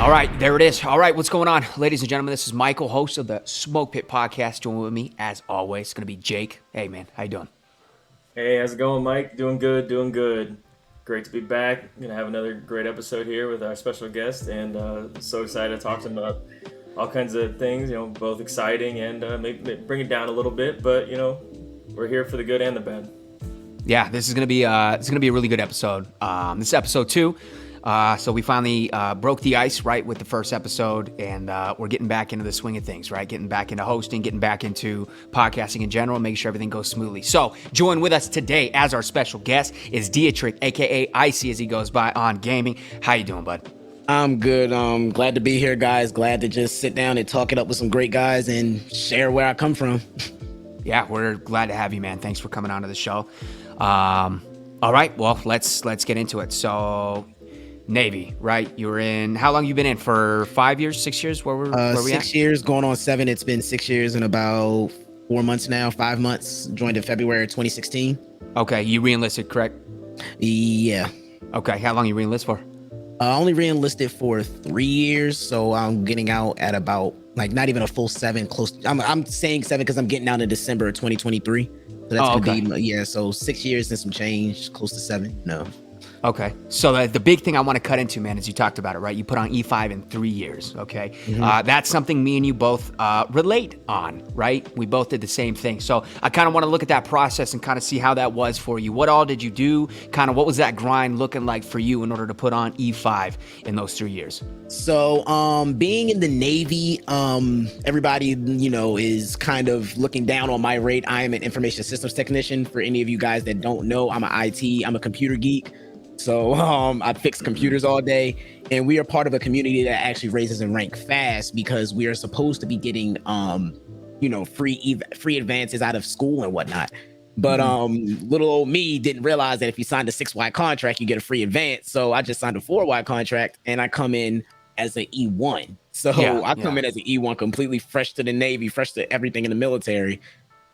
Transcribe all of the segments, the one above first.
All right, there it is. All right, what's going on? Ladies and gentlemen, this is Michael, host of the Smoke Pit Podcast. Joining with me, as always, it's going to be Jake. Hey, man, how you doing? Hey, how's it going, Mike? Doing good, doing good. Great to be back. Gonna have another great episode here with our special guest, and so excited to talk to him about all kinds of things. Both exciting and maybe bring it down a little bit. But we're here for the good and the bad. Yeah, this is going to be a really good episode. This is episode 2. So we finally broke the ice, right, with the first episode, and we're getting back into the swing of things, right? Getting back into hosting, getting back into podcasting in general, making sure everything goes smoothly. So join with us today as our special guest is Deitric, a.k.a. Icey, as he goes by on gaming. How you doing, bud? I'm good. Glad to be here, guys. Glad to just sit down and talk it up with some great guys and share where I come from. Yeah, we're glad to have you, man. Thanks for coming on to the show. All right, well, let's get into it. So Navy, right? You were in, how long you been in? For 5 years, 6 years? Where we 6 years, going on 7. It's been 6 years and about 4 months now, 5 months. Joined in February 2016. Okay, you re-enlisted, correct? Yeah. Okay, how long you re-enlist for? I only re-enlisted for 3 years, so I'm getting out at about, like, not even a full 7, close. I'm saying 7 because I'm getting out in December of 2023. So that's gonna be, so 6 years and some change, close to 7. No. Okay, so the big thing I want to cut into, man, is you talked about it, right? You put on E5 in 3 years, okay? Mm-hmm. That's something me and you both relate on, right? We both did the same thing. So I kind of want to look at that process and kind of see how that was for you. What all did you do? Kind of what was that grind looking like for you in order to put on E5 in those 3 years? So, being in the Navy, everybody, is kind of looking down on my rate. I am an information systems technician. For any of you guys that don't know, I'm an IT, I'm a computer geek. So I fix computers all day, and we are part of a community that actually raises in rank fast because we are supposed to be getting, free advances out of school and whatnot. But little old me didn't realize that if you signed a 6Y contract, you get a free advance. So I just signed a 4Y contract, and I come in as an E1. So I come in as an E1, completely fresh to the Navy, fresh to everything in the military.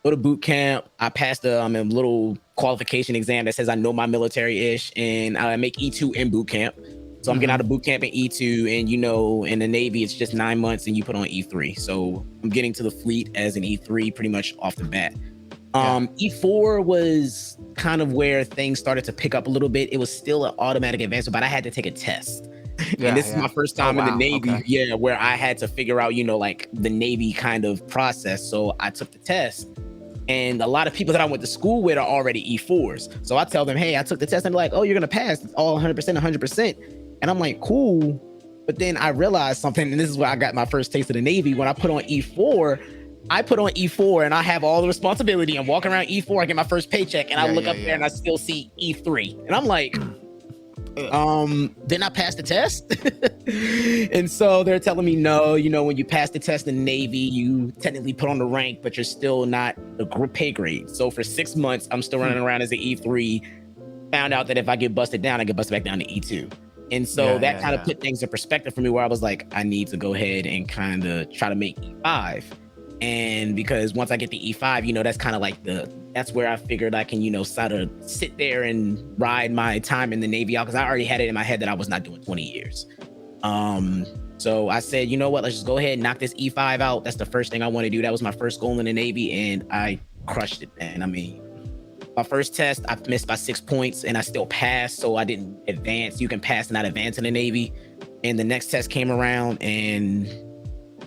Go to boot camp. I passed a little qualification exam that says I know my military-ish, and I make E2 in boot camp. So I'm getting out of boot camp in E2, and in the Navy, it's just 9 months and you put on E3. So I'm getting to the fleet as an E3 pretty much off the bat. E4 was kind of where things started to pick up a little bit. It was still an automatic advancement, but I had to take a test. And this is my first time in the Navy, where I had to figure out, like the Navy kind of process. So I took the test. And a lot of people that I went to school with are already E4s. So I tell them, hey, I took the test. And they're like, oh, you're going to pass. It's all 100%. And I'm like, cool. But then I realized something. And this is where I got my first taste of the Navy. When I put on E4, and I have all the responsibility. I'm walking around E4. I get my first paycheck. And I look up there and I still see E3. And I'm like, didn't I pass the test? And so they're telling me, no, when you pass the test in the Navy, you technically put on the rank, but you're still not a pay grade. So for 6 months, I'm still running around as an E3. Found out that if I get busted down, I get busted back down to E2. And so that kind of put things in perspective for me, where I was like, I need to go ahead and kind of try to make E5. And because once I get the E5, that's kind of like that's where I figured I can, sort of sit there and ride my time in the Navy out, because I already had it in my head that I was not doing 20 years. So I said, you know what, let's just go ahead and knock this E5 out. That's the first thing I want to do. That was my first goal in the Navy, and I crushed it, man. I mean, my first test, I missed by 6 points, and I still passed, so I didn't advance. You can pass and not advance in the Navy. And the next test came around, and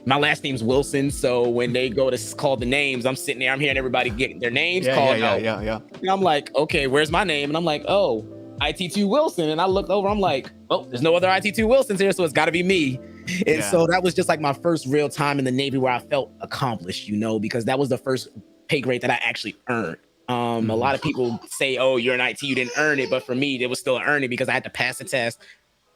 my last name's Wilson, so when they go to call the names, I'm sitting there, I'm hearing everybody get their names called out. And I'm like, okay, where's my name? And I'm like, oh, IT2 Wilson. And I looked over, I'm like, oh, there's no other IT2 Wilsons here, so it's got to be me. And so that was just like my first real time in the Navy where I felt accomplished, because that was the first pay grade that I actually earned. A lot of people say, oh, you're an IT, you didn't earn it. But for me, it was still an earning because I had to pass the test.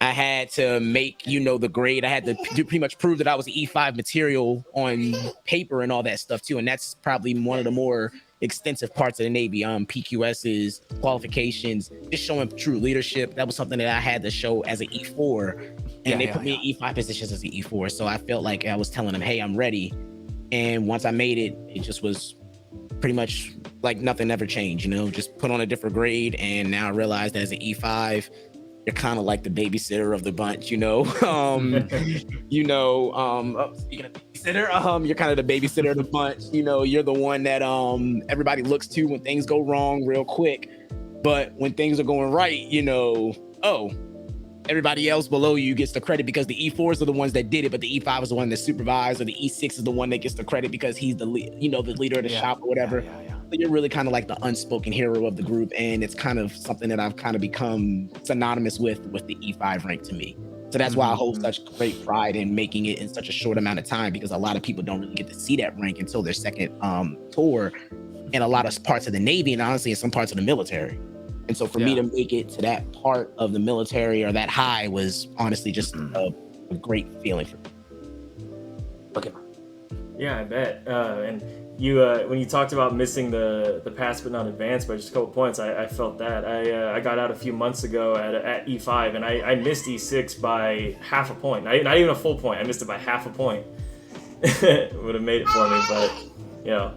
I had to make, the grade. I had to pretty much prove that I was E5 material on paper and all that stuff too. And that's probably one of the more extensive parts of the Navy. PQS's qualifications, just showing true leadership. That was something that I had to show as an E4. And they put me in E5 positions as an E4. So I felt like I was telling them, hey, I'm ready. And once I made it, it just was pretty much like nothing ever changed, just put on a different grade. And now I realized that as an E5, you're kind of like the babysitter of the bunch, speaking of babysitter, you're kind of the babysitter of the bunch. You're the one that everybody looks to when things go wrong real quick. But when things are going right, everybody else below you gets the credit because the E4s are the ones that did it, but the E5 is the one that supervised, or the E6 is the one that gets the credit because he's the leader of the shop or whatever. So you're really kind of like the unspoken hero of the group, and it's kind of something that I've kind of become synonymous with the E5 rank to me. So that's why I hold such great pride in making it in such a short amount of time, because a lot of people don't really get to see that rank until their second tour in a lot of parts of the Navy, and honestly in some parts of the military. And so for me to make it to that part of the military or that high was honestly just a great feeling for me. Okay. Yeah, I bet. And you, when you talked about missing the pass but not advanced by just a couple points, I felt that. I got out a few months ago at E5, and I missed E6 by half a point. Not even a full point. I missed it by half a point. Would have made it for me, but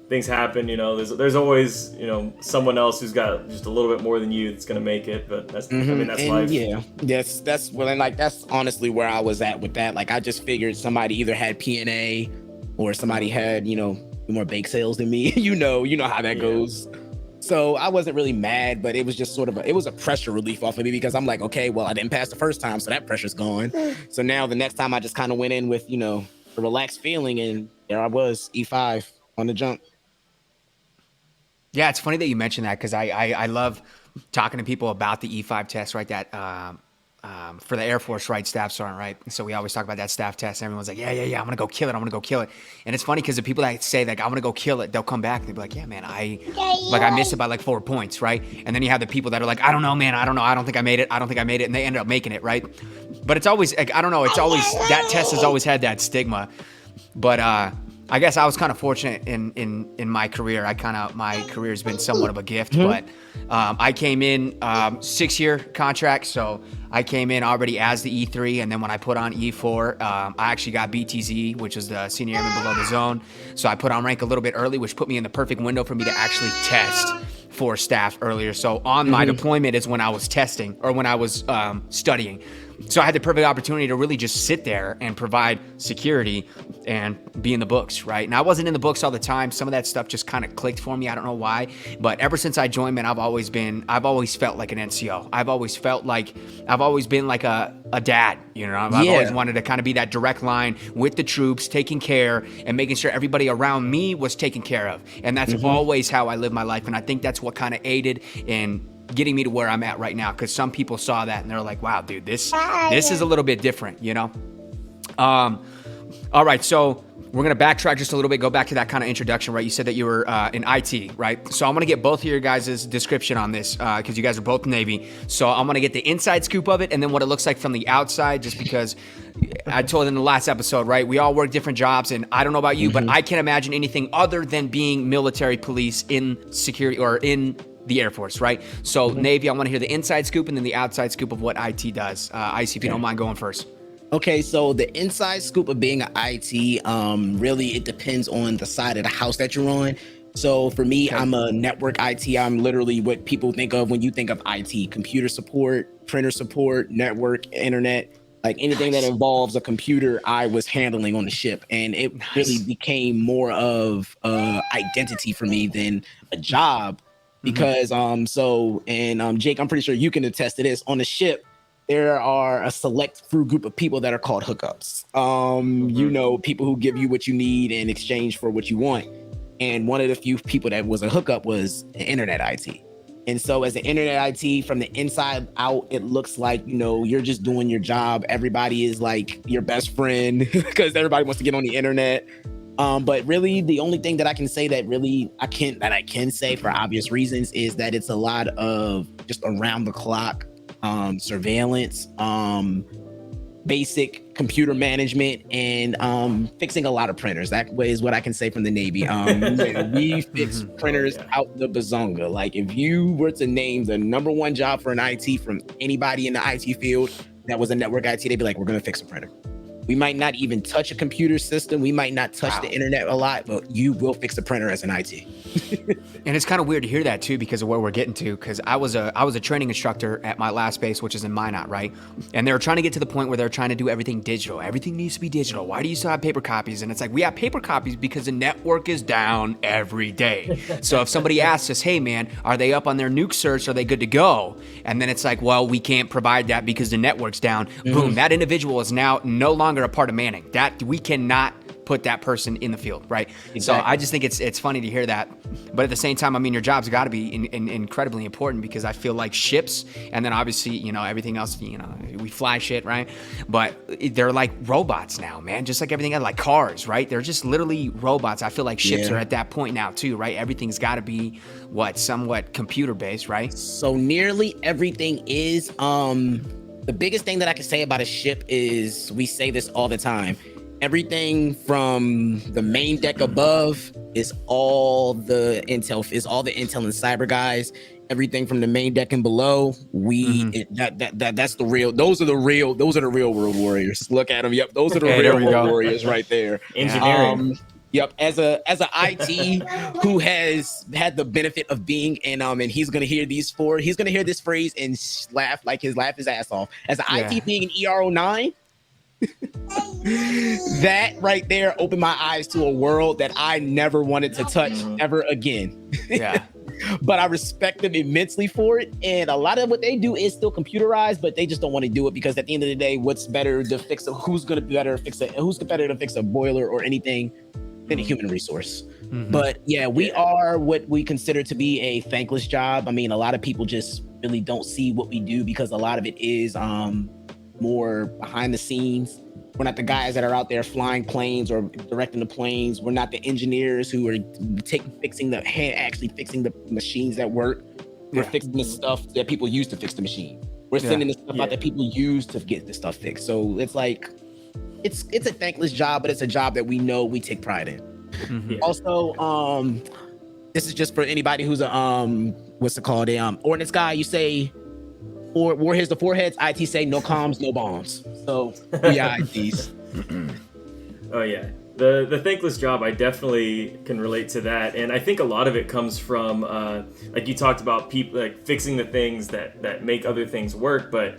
things happen. There's always someone else who's got just a little bit more than you that's gonna make it. But that's that's life. Yeah, that's honestly where I was at with that. Like I just figured somebody either had P&A or somebody had more bake sales than me. you know how that goes. So I wasn't really mad, but it was just it was a pressure relief off of me, because I'm like, okay, well, I didn't pass the first time, so that pressure's gone. So now the next time I just kind of went in with a relaxed feeling, and there I was, E5 on the jump. Yeah, it's funny that you mentioned that, because I love talking to people about the E5 test, right? That for the Air Force, right? Staff sergeant, right? So we always talk about that staff test. And everyone's like, yeah, I'm gonna go kill it. And it's funny because the people that say like I'm gonna go kill it, they'll come back and they'll be like, yeah, man, I missed it by like 4 points, right? And then you have the people that are like, I don't know, man, I don't think I made it, and they end up making it, right? But it's always like, I don't know, it's always that test has always had that stigma, but I guess I was kind of fortunate in my career. My career has been somewhat of a gift, but I came in 6-year contract, so I came in already as the E3, and then when I put on E4, I actually got BTZ, which is the senior airman below the zone. So I put on rank a little bit early, which put me in the perfect window for me to actually test for staff earlier. So on my deployment is when I was testing, or when I was studying. So I had the perfect opportunity to really just sit there and provide security and be in the books, right? And I wasn't in the books all the time. Some of that stuff just kind of clicked for me. I don't know why, but ever since I joined, man, I've always felt like an NCO. I've always been like a dad, I've always wanted to kind of be that direct line with the troops, taking care and making sure everybody around me was taken care of. And that's always how I live my life. And I think that's what kind of aided in getting me to where I'm at right now, because some people saw that and they're like, wow, dude, this is a little bit different, all right, so we're gonna backtrack just a little bit, go back to that kind of introduction, right? You said that you were in IT, right? So I'm gonna get both of your guys' description on this, because you guys are both Navy. So I'm gonna get the inside scoop of it and then what it looks like from the outside, just because I told in the last episode, right? We all work different jobs, and I don't know about you, but I can't imagine anything other than being military police in security or in the Air Force, right? So Navy, I want to hear the inside scoop and then the outside scoop of what IT does. Icey, if you don't mind going first. Okay, so the inside scoop of being an IT, really it depends on the side of the house that you're on. So for me, I'm a network IT. I'm literally what people think of when you think of IT: computer support, printer support, network, internet. Like anything that involves a computer, I was handling on the ship, and it really became more of identity for me than a job. Because Jake, I'm pretty sure you can attest to this. On the ship, there are a select few group of people that are called hookups. People who give you what you need in exchange for what you want. And one of the few people that was a hookup was an internet IT. And so as an internet IT, from the inside out, it looks like, you're just doing your job. Everybody is like your best friend because everybody wants to get on the internet. But really, the only thing that I can say that I can say for obvious reasons is that it's a lot of just around the clock surveillance, basic computer management, and fixing a lot of printers. That is what I can say from the Navy. We fix printers out the bazonga. Like if you were to name the number one job for an IT from anybody in the IT field that was a network IT, they'd be like, we're gonna fix a printer. We might not even touch a computer system. We might not touch the internet a lot, but you will fix the printer as an IT. And it's kind of weird to hear that too, because of where we're getting to. Because I was a training instructor at my last base, which is in Minot, right? And they're trying to get to the point where they're trying to do everything digital. Everything needs to be digital. Why do you still have paper copies? And it's like, we have paper copies because the network is down every day. So if somebody asks us, hey man, are they up on their nuke search? Are they good to go? And then it's like, well, we can't provide that because the network's down. Boom, that individual is now no longer a part of Manning. That we cannot put that person in the field, right? Exactly. So I just think it's funny to hear that. But at the same time, I mean, your job's got to be incredibly important, because I feel like ships, and then obviously, you know, everything else, you know, we fly shit, right? But they're like robots now, man, just like everything else, like cars, right? They're just literally robots. I feel like ships are at that point now too, right? Everything's got to be somewhat computer based, right? So nearly everything is. The biggest thing that I can say about a ship is, we say this all the time, everything from the main deck above is all the intel and cyber guys. Everything from the main deck and below, that's the real. Those are the real world warriors. Look at them. Yep, those are the real world warriors right there. Engineering. Yep, as a IT who has had the benefit of being in and he's gonna hear this phrase and laugh his ass off. As an IT being an ER09, that right there opened my eyes to a world that I never wanted to touch ever again. Yeah. But I respect them immensely for it. And a lot of what they do is still computerized, but they just don't want to do it, because at the end of the day, what's better to fix who's better to fix a boiler or anything than a human resource. But yeah, we are what we consider to be a thankless job. I mean, a lot of people just really don't see what we do, because a lot of it is more behind the scenes. We're not the guys that are out there flying planes or directing the planes. We're not the engineers who are fixing the machines that work. We're fixing the stuff that people use to fix the machine. We're sending the stuff out that people use to get the stuff fixed. So it's like, it's a thankless job, but it's a job that we know we take pride in. Also, this is just for anybody who's a what's it called? Ordnance guy. You say, or here's the foreheads. IT say no comms, no bombs. So we are ITs. Oh yeah, the thankless job. I definitely can relate to that, and I think a lot of it comes from like you talked about, people like fixing the things that make other things work, but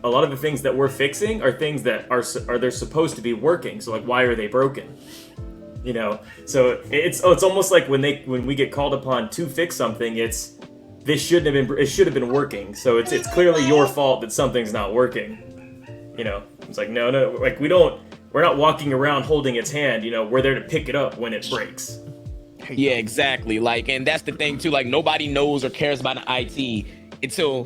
a lot of the things that we're fixing are things that are they're supposed to be working. So like, why are they broken? You know, so it's almost like when we get called upon to fix something, it should have been working. So it's clearly your fault that something's not working. You know, it's like no, like we're not walking around holding its hand. You know, we're there to pick it up when it breaks. Yeah, exactly. Like, and that's the thing too. Like, nobody knows or cares about an IT until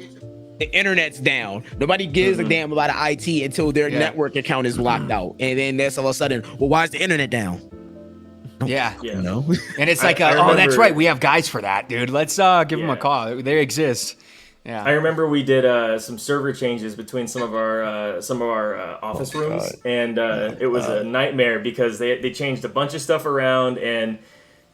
the internet's down. Nobody gives a damn about an IT until their network account is locked out, and then that's all of a sudden, well, why is the internet down? Yeah. No. And it's like, remember, oh, that's right. We have guys for that, dude. Let's give them a call. They exist. Yeah. I remember we did some server changes between some of our office rooms, and it was a nightmare because they changed a bunch of stuff around, and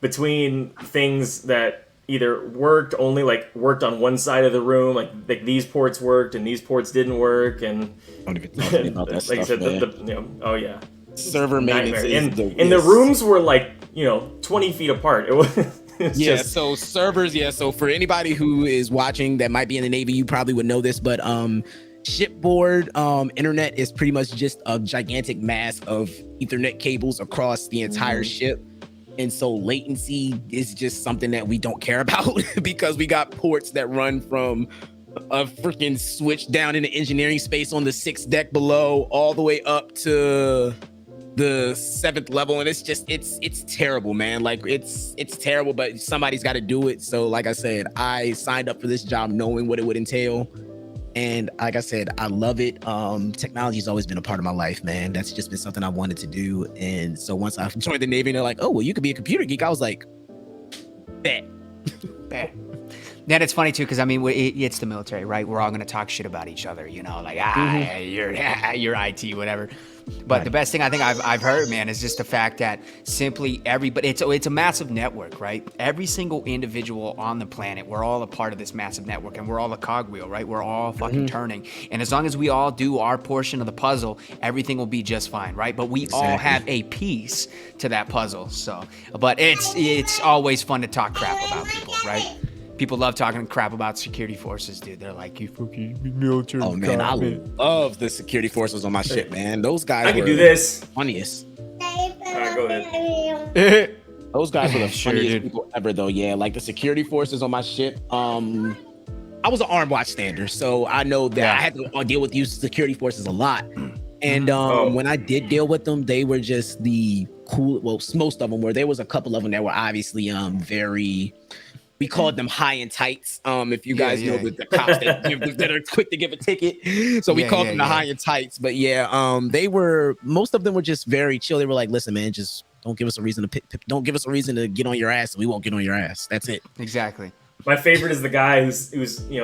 between things that either worked on one side of the room, like these ports worked and these ports didn't work, and don't even talk to me about that like stuff, I said, oh yeah. Server maintenance and the rooms were like 20 feet apart. It was so servers, so for anybody who is watching that might be in the Navy, you probably would know this, but shipboard internet is pretty much just a gigantic mass of Ethernet cables across the entire ship. And so latency is just something that we don't care about because we got ports that run from a freaking switch down in the engineering space on the 6th deck below all the way up to the 7th level, and it's terrible, man. Like it's terrible, but somebody's got to do it. So like I said, I signed up for this job knowing what it would entail, and like I said, I love it. Technology has always been a part of my life, man. That's just been something I wanted to do. And so once I joined the Navy and they're like, oh well, you could be a computer geek, I was like, bet. Then it's funny too, because I mean, it's the military, right? We're all gonna talk shit about each other, like you're IT, whatever. But the best thing I think I've heard, man, is just the fact that simply everybody, it's a massive network, right? Every single individual on the planet, we're all a part of this massive network, and we're all a cogwheel, right? We're all fucking turning. And as long as we all do our portion of the puzzle, everything will be just fine, right? But we all have a piece to that puzzle. So, but it's always fun to talk crap about people, right? People love talking crap about security forces, dude. They're like, you fucking military. Oh man, I love the security forces on my ship, man. Those guys I can do this. Funniest. All right, go ahead. Those guys were the Sure, funniest dude. people ever, though. Yeah, like the security forces on my ship. I was an armed watch stander, so I know that I had to deal with these security forces a lot. And when I did deal with them, they were just the cool. Well, most of them were. There was a couple of them that were obviously very. We called them high and tights. If you guys know the cops that are quick to give a ticket, so we called them the high and tights. But they were. Most of them were just very chill. They were like, "Listen, man, just don't give us a reason to don't give us a reason to get on your ass, and we won't get on your ass. That's it." Exactly. My favorite is the guy who's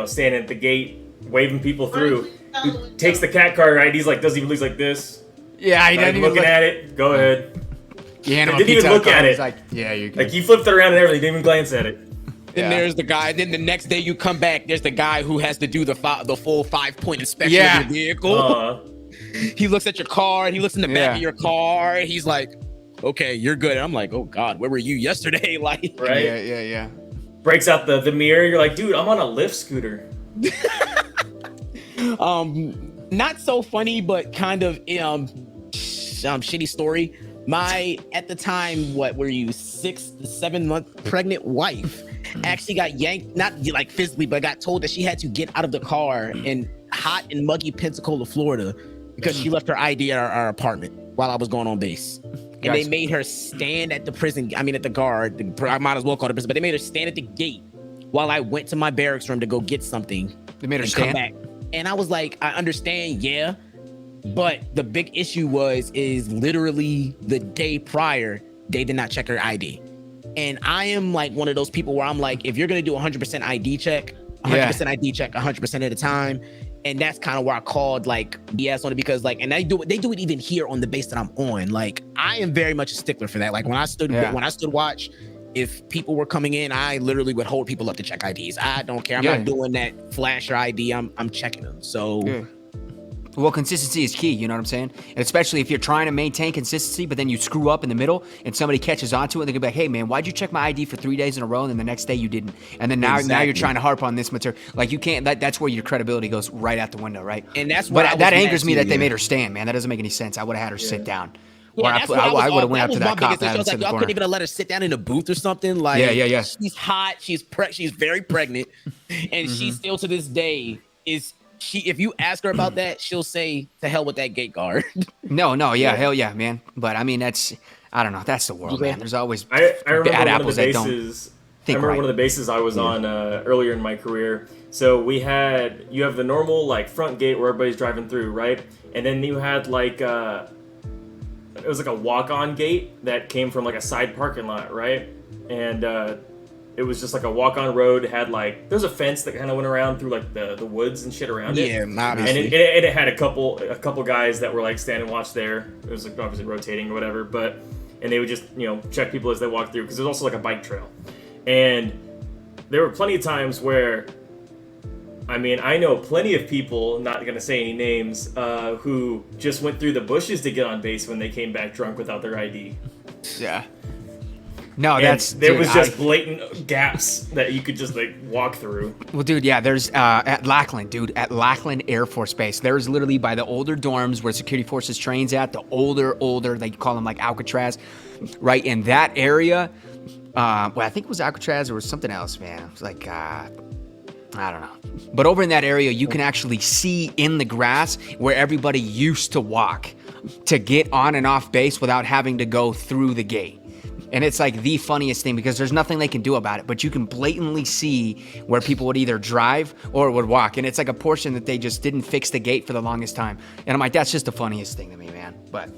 standing at the gate waving people through. Who takes the cat car right? He's like doesn't even look like this. Yeah, he Not doesn't even even looking at it. Go ahead. You hand him a Didn't even pizza look card, at he's it. like, yeah, you. Like he flipped it around and everything. Didn't even glance at it. Then there's the guy. Then the next day you come back. There's the guy who has to do the full 5-point inspection of your vehicle. He looks at your car. And he looks in the back of your car. And he's like, "Okay, you're good." And I'm like, "Oh God, where were you yesterday?" Like, right? Yeah. Breaks out the mirror. You're like, dude, I'm on a lift scooter. Not so funny, but kind of shitty story. My at the time, what were you 6 to 7 month pregnant wife actually got yanked, not like physically, but got told that she had to get out of the car in hot and muggy Pensacola, Florida, because she left her ID at our apartment while I was going on base. And they made her stand at the prison. I mean, at the guard. I might as well call it a prison, but they made her stand at the gate while I went to my barracks room to go get something. They made her and stand. come back. And I was like, I understand, yeah. But the big issue is literally the day prior, they did not check her ID. And I am like one of those people where I'm like, if you're going to do 100% ID check, 100% ID check 100% of the time. And that's kind of where I called like BS on it, because like, and they do it even here on the base that I'm on. Like, I am very much a stickler for that. Like when I stood watch, if people were coming in, I literally would hold people up to check IDs. I don't care. I'm not doing that flash your ID. I'm checking them. So well, consistency is key, you know what I'm saying? And especially if you're trying to maintain consistency, but then you screw up in the middle and somebody catches onto it, and they're gonna be like, "Hey man, why'd you check my ID for 3 days in a row and then the next day you didn't?" And then now you're trying to harp on this material. Like you can't. That's where your credibility goes right out the window, right? And that's what. But that angers me that they made her stand, man. That doesn't make any sense. I would have had her sit down. Yeah, I would have went up to that cop. I was like, y'all couldn't even let her sit down in a booth or something. Like, yeah. She's hot. She's very pregnant, and she still to this day is. If you ask her about that, she'll say, "To hell with that gate guard." No, hell yeah, man. But I mean, I don't know. That's the world, man. There's always I remember bad one apples of the that don't bases. think I remember right. one of the bases I was on earlier in my career. So you have the normal like front gate where everybody's driving through, right? And then you had like it was like a walk-on gate that came from like a side parking lot, right? And it was just like a walk-on road. It had like there's a fence that kind of went around through like the woods and shit around it. Yeah, And obviously. it had a couple guys that were like standing watch there. It was like obviously rotating or whatever, and they would just check people as they walked through, because there's also like a bike trail. And there were plenty of times where, I mean, I know plenty of people, not gonna say any names, who just went through the bushes to get on base when they came back drunk without their ID. Yeah. No, And there dude, was just blatant gaps that you could just like walk through. Well, dude, yeah, there's at Lackland Air Force Base, there's literally by the older dorms where security forces trains at, the older, they call them like Alcatraz, right? In that area, well, I think it was Alcatraz or something else, man. It was like, I don't know. But over in that area, you can actually see in the grass where everybody used to walk to get on and off base without having to go through the gate. And it's like the funniest thing, because there's nothing they can do about it, but you can blatantly see where people would either drive or would walk. And it's like a portion that they just didn't fix the gate for the longest time. And I'm like, that's just the funniest thing to me, man. But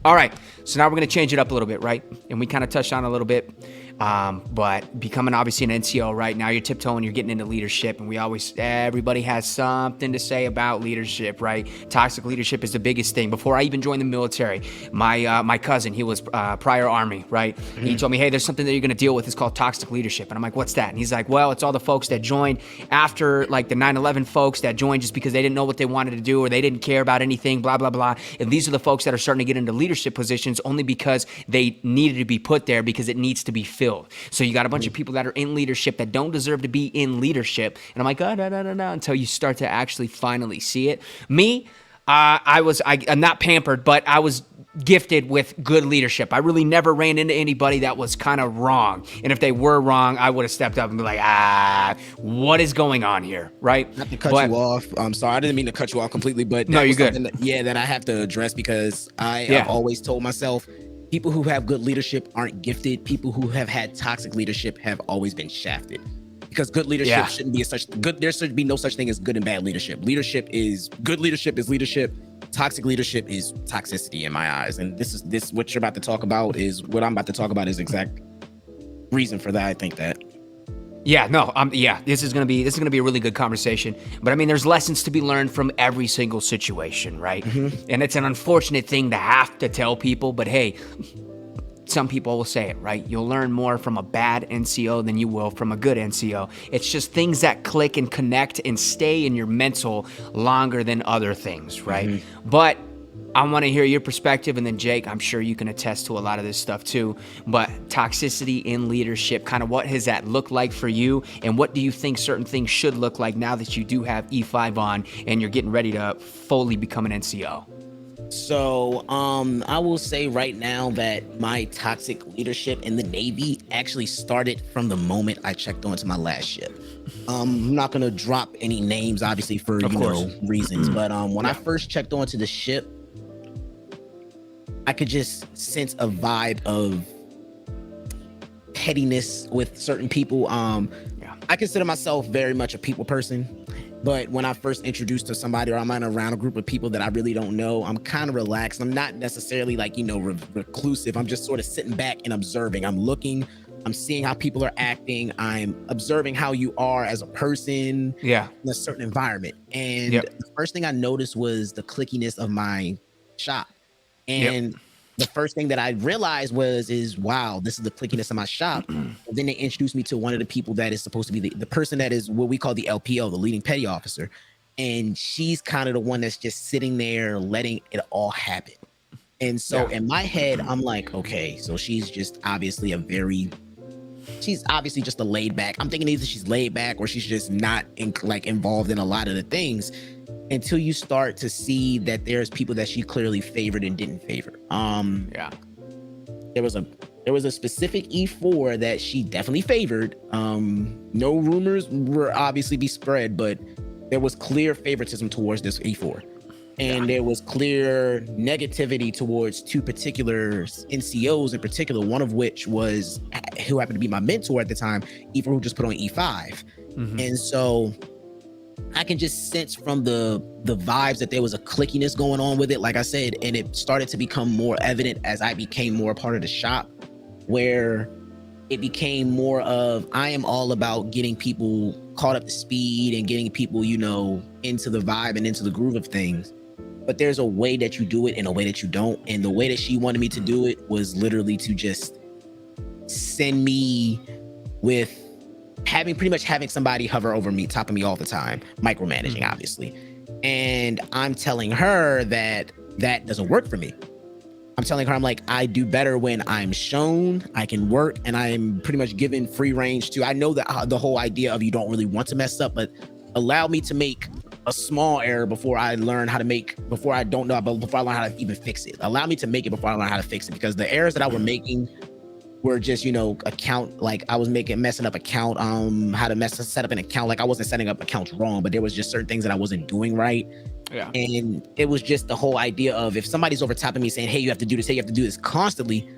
all right, so now we're going to change it up a little bit, right? And we kind of touched on it a little bit. But becoming obviously an NCO, right now you're tiptoeing, you're getting into leadership, and everybody has something to say about leadership, right? Toxic leadership is the biggest thing. Before I even joined the military, my cousin, he was prior Army, right? He told me, hey, there's something that you're going to deal with. It's called toxic leadership. And I'm like, what's that? And he's like, well, it's all the folks that joined after like the 9/11 folks that joined just because they didn't know what they wanted to do or they didn't care about anything, blah, blah, blah. And these are the folks that are starting to get into leadership positions only because they needed to be put there because it needs to be filled. So you got a bunch of people that are in leadership that don't deserve to be in leadership. And I'm like, no, until you start to actually finally see it. Me, I'm not pampered, but I was gifted with good leadership. I really never ran into anybody that was kind of wrong. And if they were wrong, I would have stepped up and be like, what is going on here, right? Not to cut you off. I'm sorry, I didn't mean to cut you off completely, but no, you're good. That I have to address because I've always told myself, people who have good leadership aren't gifted. People who have had toxic leadership have always been shafted. Because good leadership shouldn't be there should be no such thing as good and bad leadership. Good leadership is leadership. Toxic leadership is toxicity in my eyes. And this what you're about to talk about is what I'm about to talk about is exact reason for that. I think that. This is gonna be a really good conversation. But I mean, there's lessons to be learned from every single situation, right? And it's an unfortunate thing to have to tell people, but hey, some people will say it, right? You'll learn more from a bad NCO than you will from a good NCO. It's just things that click and connect and stay in your mental longer than other things, right? But I want to hear your perspective, and then Jake, I'm sure you can attest to a lot of this stuff too, but toxicity in leadership, kind of what has that looked like for you, and what do you think certain things should look like now that you do have E5 on and you're getting ready to fully become an NCO? So, I will say right now that my toxic leadership in the Navy actually started from the moment I checked onto my last ship. I'm not gonna drop any names, obviously, for reasons. But when I first checked onto the ship, I could just sense a vibe of pettiness with certain people. I consider myself very much a people person. But when I first introduced to somebody or I'm around a group of people that I really don't know, I'm kind of relaxed. I'm not necessarily like, reclusive. I'm just sort of sitting back and observing. I'm looking, I'm seeing how people are acting. I'm observing how you are as a person in a certain environment. And the first thing I noticed was the clickiness of my shop. And the first thing that I realized is wow, this is the clickiness of my shop. And then they introduced me to one of the people that is supposed to be the person that is what we call the LPO, the leading petty officer. And she's kind of the one that's just sitting there letting it all happen. And so in my head, I'm like, okay, so she's obviously just a laid back. I'm thinking either she's laid back or she's just not involved in a lot of the things, until you start to see that there's people that she clearly favored and didn't favor. There was a specific E4 that she definitely favored. No rumors were obviously be spread, but there was clear favoritism towards this E4. And there was clear negativity towards two particular NCOs in particular, one of which was who happened to be my mentor at the time, E4, who just put on E5. And so I can just sense from the vibes that there was a clickiness going on with it, like I said, and it started to become more evident as I became more a part of the shop, where it became more of, I am all about getting people caught up to speed and getting people, into the vibe and into the groove of things. But there's a way that you do it and a way that you don't. And the way that she wanted me to do it was literally to just send me with having somebody hover over me, topping me all the time, micromanaging, obviously. And I'm telling her that doesn't work for me. I'm telling her, I'm like, I do better when I'm shown, I can work, and I'm pretty much given free range to, I know that the whole idea of you don't really want to mess up, but allow me to make a small error before I learn how to before I learn how to even fix it. Allow me to make it before I learn how to fix it, because the errors that I were making were just, account, like I was messing up account, how to set up an account. Like I wasn't setting up accounts wrong, but there was just certain things that I wasn't doing right. Yeah. And it was just the whole idea of, if somebody's over top of me saying, hey, you have to do this, hey, you have to do this constantly,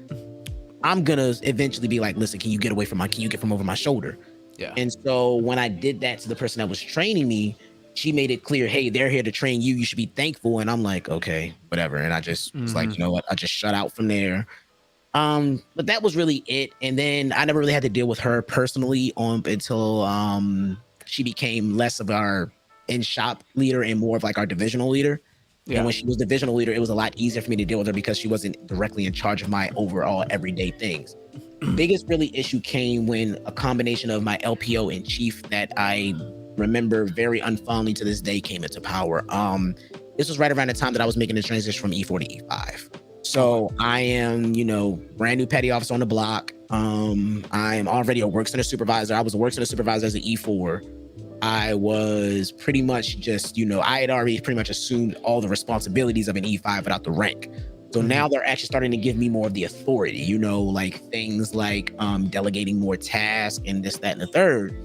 I'm gonna eventually be like, listen, can you get from over my shoulder? Yeah. And so when I did that to the person that was training me, she made it clear, hey, they're here to train you. You should be thankful. And I'm like, okay, whatever. And I just was like, you know what? I just shut out from there. But that was really it. And then I never really had to deal with her personally until she became less of our in-shop leader and more of like our divisional leader. And when she was divisional leader, it was a lot easier for me to deal with her because she wasn't directly in charge of my overall everyday things. Biggest really issue came when a combination of my LPO and chief that I remember very unfondly to this day came into power. This was right around the time that I was making the transition from E4 to E5. So I am, brand new petty officer on the block. I am already a work center supervisor. I was a work center supervisor as an E4. I was pretty much just, I had already pretty much assumed all the responsibilities of an E5 without the rank. So now they're actually starting to give me more of the authority, like things like delegating more tasks and this, that, and the third.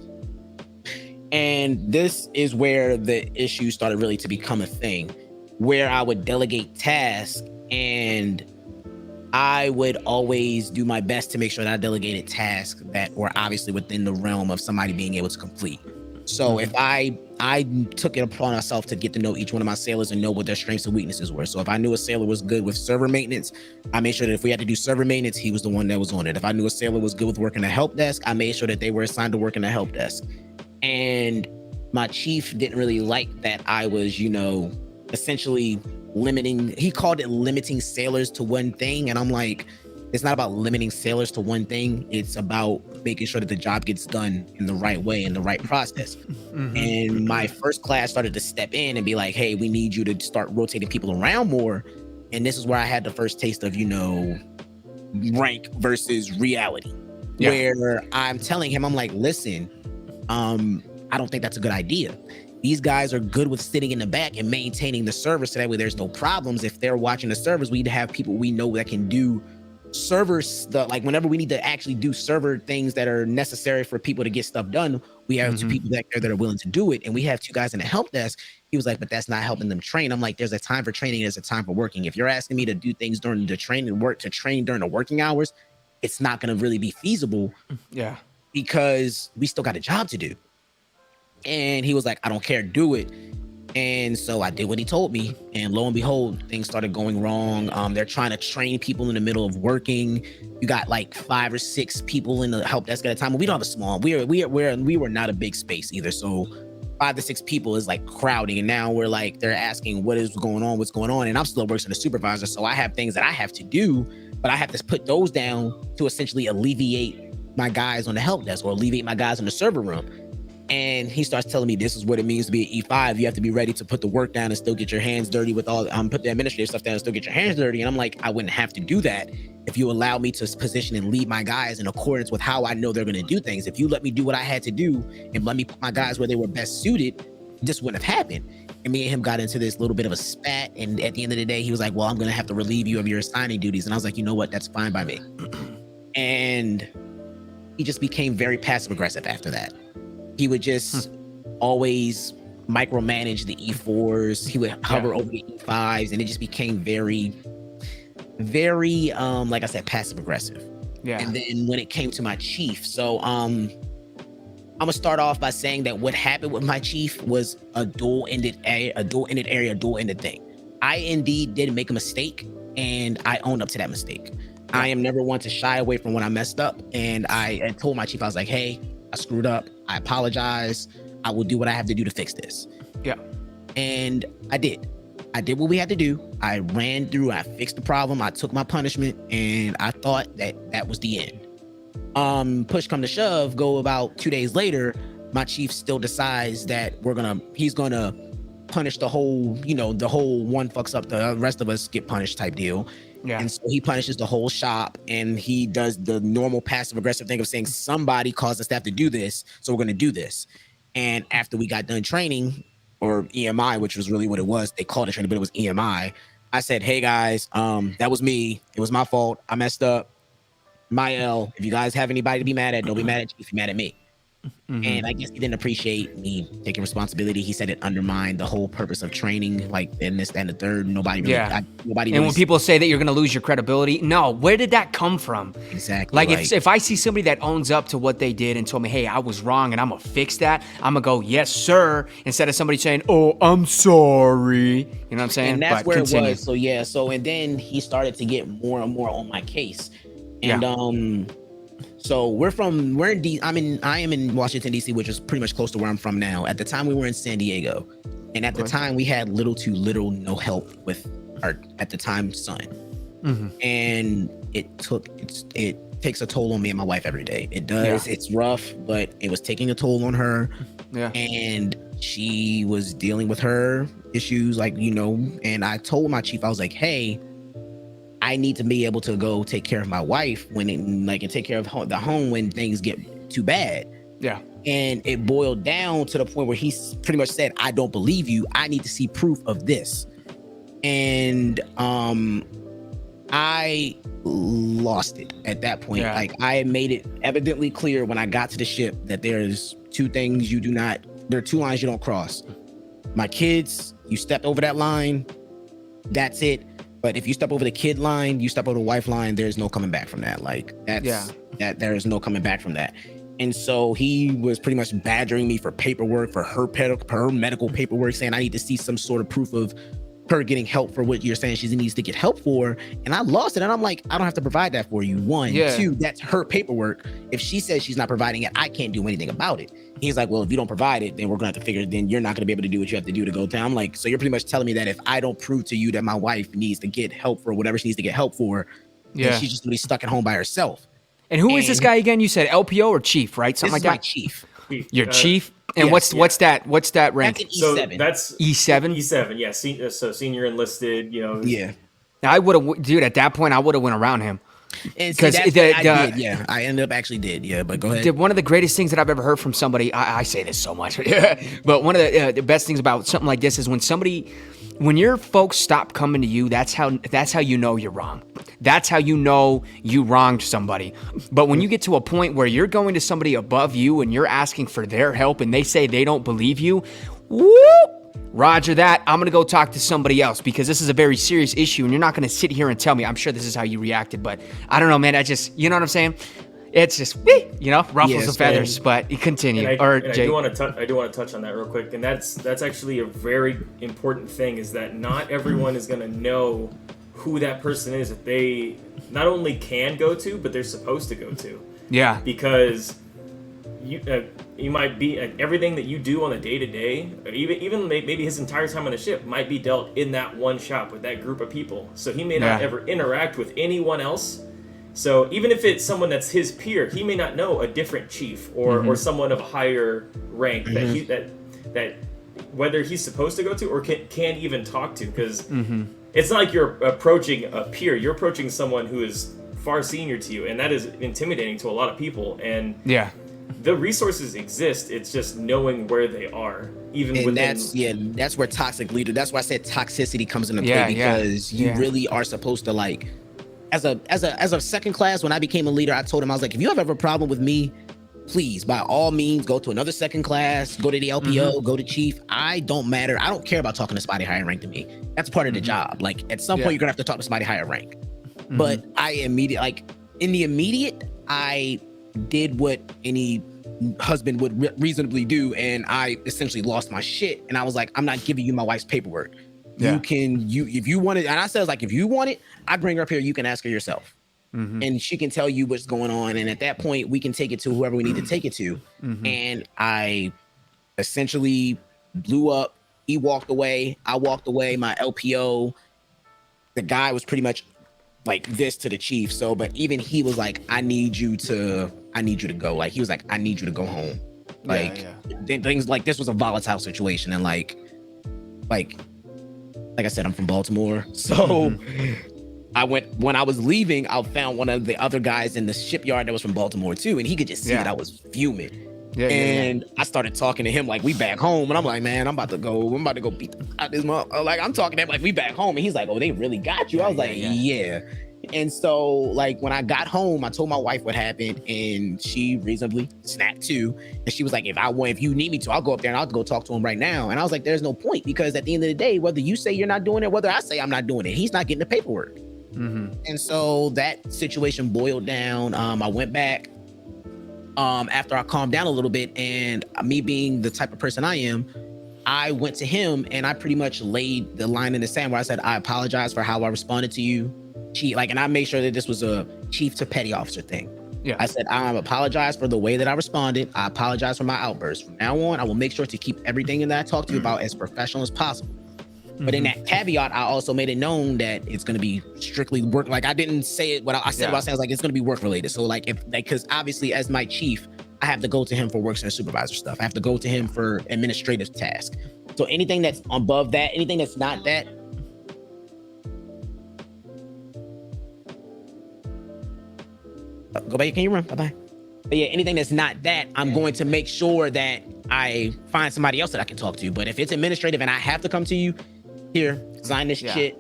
And this is where the issue started really to become a thing, where I would delegate tasks and I would always do my best to make sure that I delegated tasks that were obviously within the realm of somebody being able to complete. So if I took it upon myself to get to know each one of my sailors and know what their strengths and weaknesses were. So if I knew a sailor was good with server maintenance, I made sure that if we had to do server maintenance, he was the one that was on it. If I knew a sailor was good with working the help desk, I made sure that they were assigned to work in the help desk. And my chief didn't really like that I was, essentially limiting, he called it limiting sailors to one thing. And I'm like, it's not about limiting sailors to one thing. It's about making sure that the job gets done in the right way, in the right process. And my first class started to step in and be like, hey, we need you to start rotating people around more. And this is where I had the first taste of, rank versus reality, where I'm telling him, I'm like, listen, I don't think that's a good idea. These guys are good with sitting in the back and maintaining the servers so that way there's no problems. If they're watching the servers, we need to have people we know that can do servers, like whenever we need to actually do server things that are necessary for people to get stuff done, we have two people back there that are willing to do it. And we have two guys in the help desk. He was like, but that's not helping them train. I'm like, there's a time for training, there's a time for working. If you're asking me to do things during the training work, to train during the working hours, it's not going to really be feasible. Yeah. Because we still got a job to do. And he was like, I don't care, do it. And so I did what he told me, and lo and behold, things started going wrong. They're trying to train people in the middle of working. You got like 5 or 6 people in the help desk at a time. Well, we don't have a small. We were not a big space either. So 5 to 6 people is like crowding, and now we're like, they're asking what's going on, and I'm still working as a supervisor, so I have things that I have to do, but I have to put those down to essentially alleviate my guys on the help desk or alleviate my guys in the server room. And he starts telling me this is what it means to be an E5. You have to be ready to put the work down and still get your hands dirty with all, put the administrative stuff down and still get your hands dirty. And I'm like, I wouldn't have to do that if you allow me to position and lead my guys in accordance with how I know they're going to do things. If you let me do what I had to do and let me put my guys where they were best suited, this wouldn't have happened. And me and him got into this little bit of a spat. And at the end of the day, he was like, well, I'm going to have to relieve you of your assigning duties. And I was like, you know what? That's fine by me. And he just became very passive aggressive after that. He would just always micromanage the E4s. He would hover over the E5s, and it just became very, very, like I said, passive aggressive. Yeah. And then when it came to my chief, so I'm gonna start off by saying that what happened with my chief was a dual-ended thing. I indeed did make a mistake, and I owned up to that mistake. I am never one to shy away from when I messed up, and I told my chief, I was like, hey, I screwed up. I apologize. I will do what I have to do to fix this. Yeah. And I did. I did what we had to do. I ran through, I fixed the problem. I took my punishment, and I thought that was the end. Push come to shove, go about 2 days later, my chief still decides that he's gonna punish the whole, the whole one fucks up, the rest of us get punished type deal. Yeah. And so he punishes the whole shop, and he does the normal passive aggressive thing of saying somebody caused us to have to do this, so we're going to do this. And after we got done training, or EMI, which was really what it was, they called it training, but it was EMI. I said, hey guys, that was me. It was my fault. I messed up. My L. If you guys have anybody to be mad at, don't be mad at you if you're mad at me. And I guess he didn't appreciate me taking responsibility. He said it undermined the whole purpose of training, like in this and the third. Nobody really, when people say that you're going to lose your credibility, no, where did that come from? Exactly. Like if I see somebody that owns up to what they did and told me, hey, I was wrong and I'm gonna fix that, I'm gonna go, yes, sir, instead of somebody saying, oh, I'm sorry. You know what I'm saying? And that's where it was. So and then he started to get more and more on my case. And so I am in Washington D.C., which is pretty much close to where I'm from now. At the time, we were in San Diego, and at the time, we had little to no help with our at the time son, and it takes a toll on me and my wife every day. It does. It's rough, but it was taking a toll on her. Yeah, and she was dealing with her issues, like, and I told my chief, I was like, hey, I need to be able to go take care of my wife and take care of the home when things get too bad. Yeah. And it boiled down to the point where he pretty much said, I don't believe you. I need to see proof of this. And I lost it at that point. Yeah. Like, I made it evidently clear when I got to the ship that there's there are two lines you don't cross. My kids, you step over that line, that's it. But if you step over the kid line, you step over the wife line, there's no coming back from that. Like, there is no coming back from that. And so he was pretty much badgering me for paperwork, for her medical paperwork, saying I need to see some sort of proof of her getting help for what you're saying she needs to get help for. And I lost it. And I'm like, I don't have to provide that for you. One, two, that's her paperwork. If she says she's not providing it, I can't do anything about it. He's like, well, if you don't provide it, then we're gonna have to figure, then you're not gonna be able to do what you have to do to go down. I'm like, so you're pretty much telling me that if I don't prove to you that my wife needs to get help for whatever she needs to get help for, then she's just gonna be stuck at home by herself. And who is this guy again? You said LPO or chief, right? Something like that. Chief. Your chief. And what's that rank? That's an E7. So that's E7. E7, yeah. So senior enlisted, Yeah. I would have, dude. At that point, I would have went around him. Because I did, yeah. I ended up actually did, yeah. But go ahead. One of the greatest things that I've ever heard from somebody. I say this so much, but one of the best things about something like this is when your folks stop coming to you. That's how you know you're wrong. That's how you know you wronged somebody. But when you get to a point where you're going to somebody above you and you're asking for their help and they say they don't believe you, whoop, roger that. I'm going to go talk to somebody else because this is a very serious issue and you're not going to sit here and tell me. I'm sure this is how you reacted, but I don't know, man. You know what I'm saying? It's just, ruffles the feathers, but you continue. I do want to touch on that real quick. And that's actually a very important thing, is that not everyone is going to know who that person is that they not only can go to, but they're supposed to go to. Yeah. Because you might be everything that you do on a day-to-day, even maybe his entire time on the ship might be dealt in that one shop with that group of people. So he may not ever interact with anyone else. So even if it's someone that's his peer, he may not know a different chief or someone of a higher rank that whether he's supposed to go to or can even talk to, because it's not like you're approaching a peer. You're approaching someone who is far senior to you, and that is intimidating to a lot of people. And the resources exist. It's just knowing where they are. That's where toxic leader. That's why I said toxicity comes into play, because you really are supposed to, like, as a second class, when I became a leader, I told him, I was like, if you have ever a problem with me, please, by all means, go to another second class, go to the LPO, go to chief. I don't care about talking to somebody higher rank than me. That's part of the job. Like, at some point, you're gonna have to talk to somebody higher rank. But in the immediate, I did what any husband would reasonably do, and I essentially lost my shit. And I was like, I'm not giving you my wife's paperwork. If you want it, and I said, like, if you want it, I bring her up here. You can ask her yourself. And she can tell you what's going on. And at that point, we can take it to whoever we need to take it to. And I essentially blew up. He walked away. I walked away. My LPO, the guy was pretty much like this to the chief. So, but even he was like, I need you to go. Like, he was like, I need you to go home. Like, things like this was a volatile situation. And like I said, I'm from Baltimore. So when I was leaving, I found one of the other guys in the shipyard that was from Baltimore too. And he could just see that I was fuming. I started talking to him like, we back home. And I'm like, man, I'm about to go beat the out this mom. Like, I'm talking to him like, we back home. And he's like, oh, they really got you. I was like, yeah. And so, like, when I got home, I told my wife what happened, and she reasonably snapped too. And she was like, if you need me to, I'll go up there and I'll go talk to him right now. And I was like, there's no point, because at the end of the day, whether you say you're not doing it, whether I say I'm not doing it, he's not getting the paperwork. And so that situation boiled down. I went back after I calmed down a little bit, and me being the type of person I am, I went to him and I pretty much laid the line in the sand where I said, I apologize for how I responded to you. And I made sure that this was a chief to petty officer thing. Yeah. I said, I apologize for the way that I responded. I apologize for my outburst. From now on, I will make sure to keep everything that I talk to you about as professional as possible. But in that caveat, I also made it known that it's going to be strictly work. Like I didn't say it. What I said, what I said was like, it's going to be work related. So like because obviously as my chief, I have to go to him for work center supervisor stuff. I have to go to him for administrative tasks. So anything that's above that, anything that's not that, go back in your room. Bye-bye. But yeah, anything that's not that, I'm going to make sure that I find somebody else that I can talk to. But if it's administrative and I have to come to you, here, sign this shit,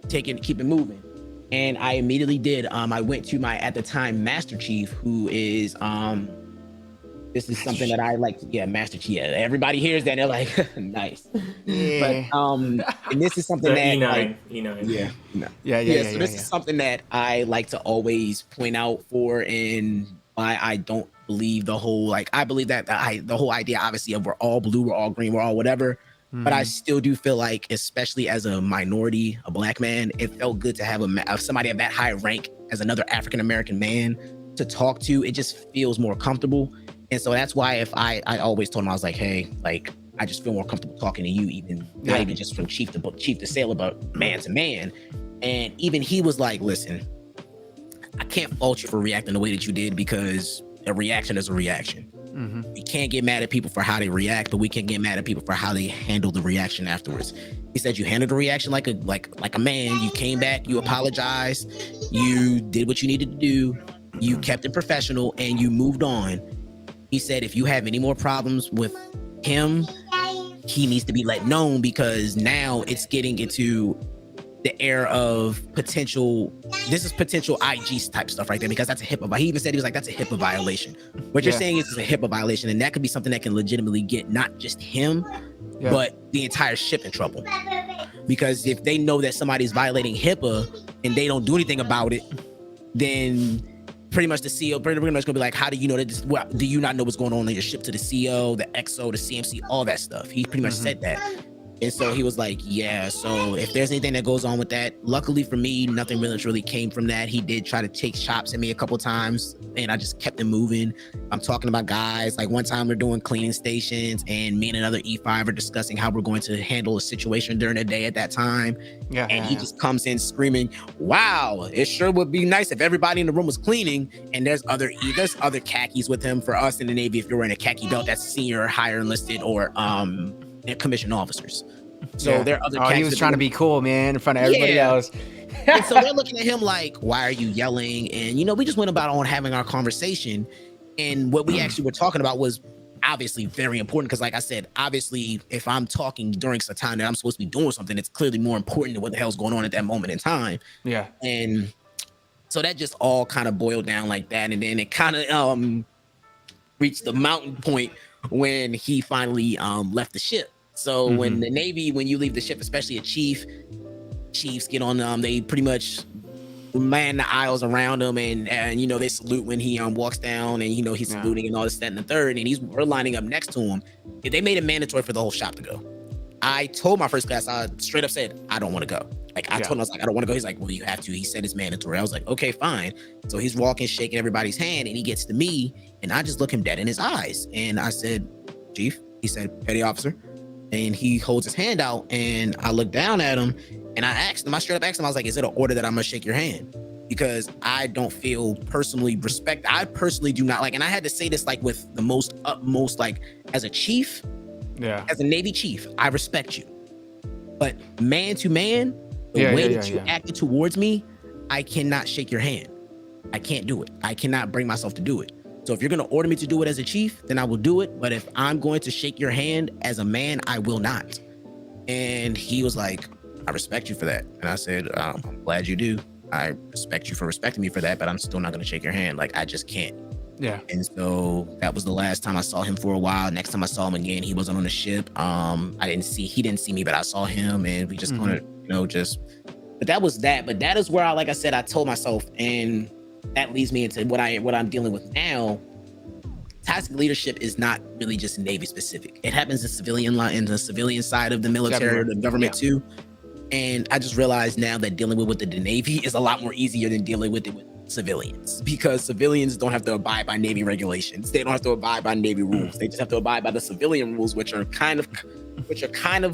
take it, keep it moving. And I immediately did. I went to my, at the time, Master Chief, who is, this is something that I like. Master Chief. Yeah, everybody hears that and they're like, nice. Yeah. But, and this is something The that E9. like, E9. Yeah. So this is something that I like to always point out for, and why I don't believe the whole, like, I believe that the whole idea, obviously, of we're all blue, we're all green, we're all whatever. But I still do feel like, especially as a minority, a black man, it felt good to have somebody of that high rank as another African-American man to talk to. It just feels more comfortable. And so that's why if I always told him, I was like, hey, like, I just feel more comfortable talking to you, even not even just from chief to sailor, but man to man. And even he was like, listen, I can't fault you for reacting the way that you did, because a reaction is a reaction. We can't get mad at people for how they react, but we can get mad at people for how they handle the reaction afterwards. He said you handled the reaction like a man. You came back, you apologized, you did what you needed to do, you kept it professional, and you moved on. He said if you have any more problems with him, he needs to be let known, because now it's getting into the air of potential IG type stuff right there, because that's a HIPAA. He even said, he was like, that's a HIPAA violation. What you're saying is a HIPAA violation, and that could be something that can legitimately get not just him, but the entire ship in trouble. Because if they know that somebody's violating HIPAA and they don't do anything about it, then pretty much the CEO pretty much gonna be like, how do you know that do you not know what's going on your ship, to the CEO, the XO, the CMC, all that stuff. He pretty much said that. And so he was like, yeah, so if there's anything that goes on with that, luckily for me, nothing really came from that. He did try to take shots at me a couple times, and I just kept it moving. I'm talking about guys, like one time we're doing cleaning stations, and me and another E5 are discussing how we're going to handle a situation during the day at that time. And he just comes in screaming, wow, it sure would be nice if everybody in the room was cleaning. And there's other khakis with him. For us in the Navy, if you're wearing a khaki belt, that's senior, higher enlisted, or commissioned officers. So there are other he was trying to be cool, man, in front of everybody else. And so they're looking at him like, why are you yelling? And we just went about on having our conversation, and what we actually were talking about was obviously very important, because like I said, obviously if I'm talking during some time that I'm supposed to be doing something, it's clearly more important than what the hell's going on at that moment in time. And so that just all kind of boiled down like that, and then it kind of reached the mountain point when he finally left the ship. So when the Navy, when you leave the ship, especially chiefs get on they pretty much man the aisles around him, and they salute when he walks down, and he's saluting and all this, that, and the third, and we're lining up next to him. They made it mandatory for the whole shop to go. I told my first class, I straight up said, I don't want to go. Like I told him, I was like, I don't want to go. He's like, well, you have to. He said it's mandatory. I was like, okay, fine. So he's walking, shaking everybody's hand, and he gets to me, and I just look him dead in his eyes, and I said, Chief. He said, petty officer. And he holds his hand out, and I look down at him, and I straight up asked him, I was like, is it an order that I'm gonna shake your hand? Because I don't feel personally respect. I personally do not like, and I had to say this like with the most utmost, like as a chief, as a Navy chief, I respect you. But man to man, the way that you acted towards me, I cannot shake your hand. I can't do it. I cannot bring myself to do it. So if you're going to order me to do it as a chief, then I will do it. But if I'm going to shake your hand as a man, I will not. And he was like, I respect you for that. And I said, I'm glad you do. I respect you for respecting me for that, but I'm still not going to shake your hand. Like, I just can't. And so that was the last time I saw him for a while. Next time I saw him again, he wasn't on the ship. He didn't see me, but I saw him, and we just kind of, but that was that. But that is where like I said, I told myself, and that leads me into what I'm dealing with now. Toxic leadership is not really just Navy specific. It happens in the civilian side of the military or the government too. And I just realized now that dealing with the Navy is a lot more easier than dealing with it with civilians, because civilians don't have to abide by Navy regulations. They don't have to abide by Navy rules. They just have to abide by the civilian rules, which are kind of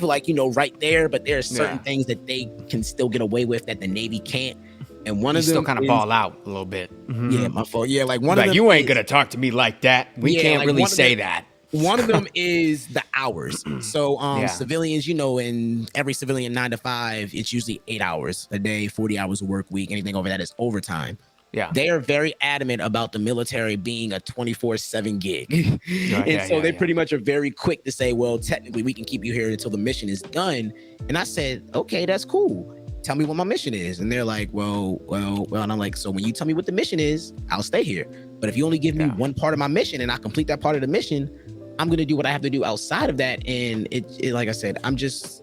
like, right there. But there are certain things that they can still get away with that the Navy can't. And one of them still kind of ball out a little bit. Mm-hmm. Yeah, my fault. Yeah, like one like of them you ain't gonna talk to me like that. We can't really say that. One of them is the hours. So civilians, in every civilian 9 to 5, it's usually 8 hours a day, 40 hours a work week. Anything over that is overtime. Yeah. They are very adamant about the military being a 24/7 gig. They pretty much are very quick to say, well, technically we can keep you here until the mission is done. And I said, okay, that's cool. Tell me what my mission is. And they're like, well, and I'm like, so when you tell me what the mission is, I'll stay here. But if you only give me one part of my mission and I complete that part of the mission, I'm going to do what I have to do outside of that. And it like I said, I'm just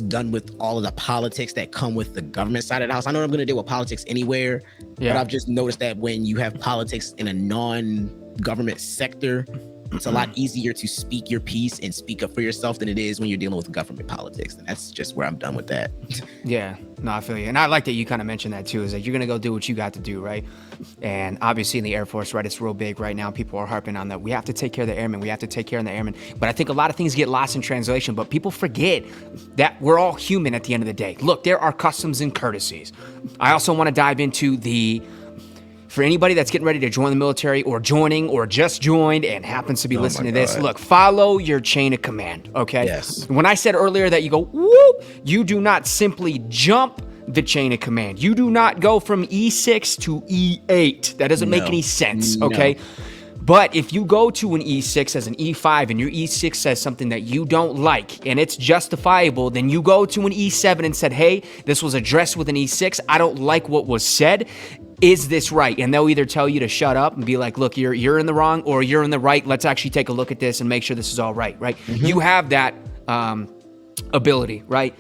done with all of the politics that come with the government side of the house. I know I'm going to deal with politics anywhere, but I've just noticed that when you have politics in a non-government sector, it's a lot easier to speak your piece and speak up for yourself than it is when you're dealing with government politics. And that's just where I'm done with that. Yeah, no, I feel you. And I like that you kind of mentioned that too, is that you're going to go do what you got to do, right? And obviously in the Air Force, right, it's real big right now. People are harping on that. We have to take care of the airmen. We have to take care of the airmen. But I think a lot of things get lost in translation, but people forget that we're all human at the end of the day. Look, there are customs and courtesies. I also want to dive into for anybody that's getting ready to join the military or joining or just joined and happens to be listening to this, look, follow your chain of command, okay? Yes. When I said earlier that you go, whoop, you do not simply jump the chain of command. You do not go from E6 to E8. That doesn't make any sense, okay? No. But if you go to an E6 as an E5 and your E6 says something that you don't like and it's justifiable, then you go to an E7 and said, hey, this was addressed with an E6. I don't like what was said. Is this right? And they'll either tell you to shut up and be like, look, you're in the wrong or you're in the right. Let's actually take a look at this and make sure this is all right? Mm-hmm. You have that ability, right?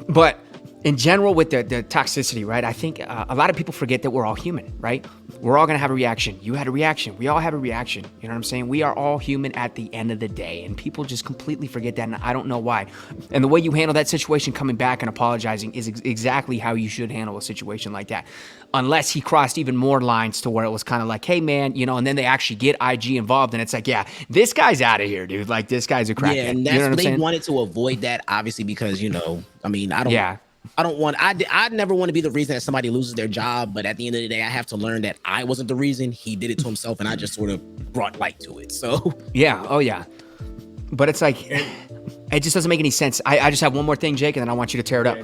But in general with the toxicity, right, I think a lot of people forget that we're all human, right? We're all going to have a reaction. You had a reaction. We all have a reaction. You know what I'm saying? We are all human at the end of the day, and people just completely forget that, and I don't know why. And the way you handle that situation, coming back and apologizing, is exactly how you should handle a situation like that. Unless he crossed even more lines to where it was kind of like, hey, man, and then they actually get IG involved, and it's like, yeah, this guy's out of here, dude. Like, this guy's a crackhead. Yeah, and that's they wanted to avoid that, obviously, because, I'd never want to be the reason that somebody loses their job, but at the end of the day, I have to learn that I wasn't the reason. He did it to himself, and I just sort of brought light to it. So yeah, oh yeah. But it's like, it just doesn't make any sense. I just have one more thing, Jake, and then I want you to tear it up.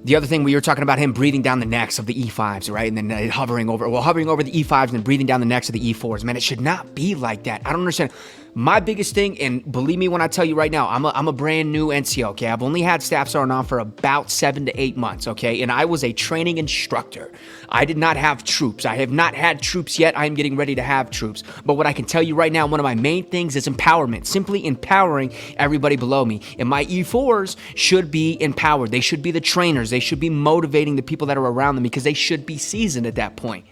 The other thing, we were talking about him breathing down the necks of the E5s, right? And then hovering over the E5s and then breathing down the necks of the E4s. Man, it should not be like that. I don't understand. My biggest thing, and believe me when I tell you right now, I'm a brand new NCO, okay? I've only had Staff Sergeant on for about 7 to 8 months, okay? And I was a training instructor. I did not have troops. I have not had troops yet. I'm getting ready to have troops. But what I can tell you right now, one of my main things is empowerment, simply empowering everybody below me. And my E4s should be empowered. They should be the trainers. They should be motivating the people that are around them because they should be seasoned at that point.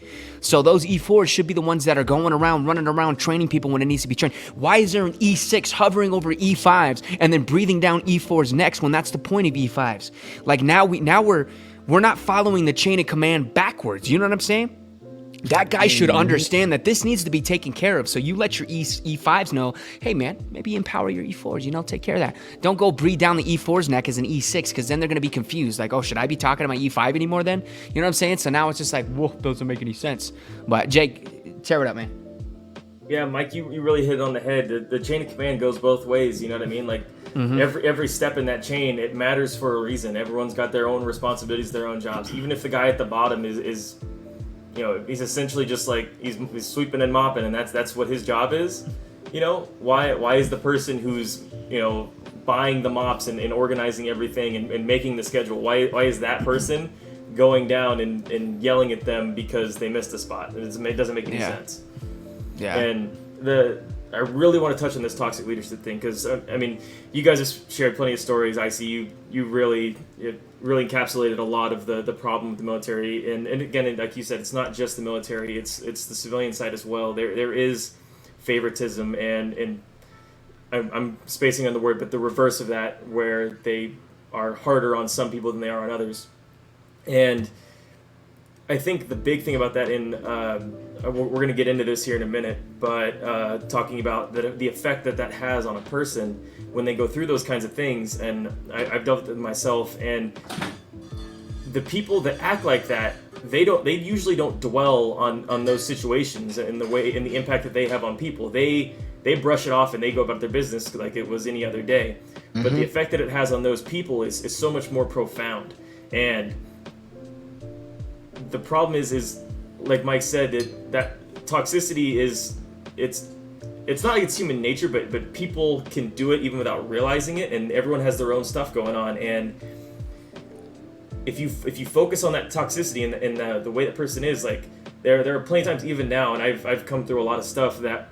So those E4s should be the ones that are going around, running around, training people when it needs to be trained. Why is there an E6 hovering over E5s and then breathing down E4s next when that's the point of E5s? Like now we're not following the chain of command backwards. You know what I'm saying? That guy should understand that this needs to be taken care of. So you let your E5s know, hey man, maybe empower your E4s, take care of that. Don't go breathe down the E4's neck as an E6 because then they're going to be confused. Like, oh, should I be talking to my E5 anymore then? You know what I'm saying? So now it's just like, whoa, doesn't make any sense. But Jake, tear it up, man. Yeah, Mike, you really hit it on the head. The chain of command goes both ways, you know what I mean? Like every step in that chain, it matters for a reason. Everyone's got their own responsibilities, their own jobs. Even if the guy at the bottom is he's essentially just like he's sweeping and mopping, and that's what his job is. Why is the person who's buying the mops and organizing everything and making the schedule? Why is that person going down and yelling at them because they missed a spot? It doesn't make any sense. Yeah. And I really want to touch on this toxic leadership thing because you guys have shared plenty of stories. Icey, you really encapsulated a lot of the problem with the military, and again, like you said, it's not just the military; it's the civilian side as well. There is favoritism, and I'm spacing on the word, but the reverse of that, where they are harder on some people than they are on others. And I think the big thing about that we're going to get into this here in a minute, but talking about the effect that has on a person when they go through those kinds of things, and I've dealt with it myself, and the people that act like that, they usually don't dwell on those situations and the impact that they have on people. They brush it off and they go about their business like it was any other day. Mm-hmm. But the effect that it has on those people is so much more profound. And the problem is like Mike said, that toxicity it's not like it's human nature, but people can do it even without realizing it, and everyone has their own stuff going on. And if you focus on that toxicity and the way that person is, like there are plenty of times even now, and I've come through a lot of stuff that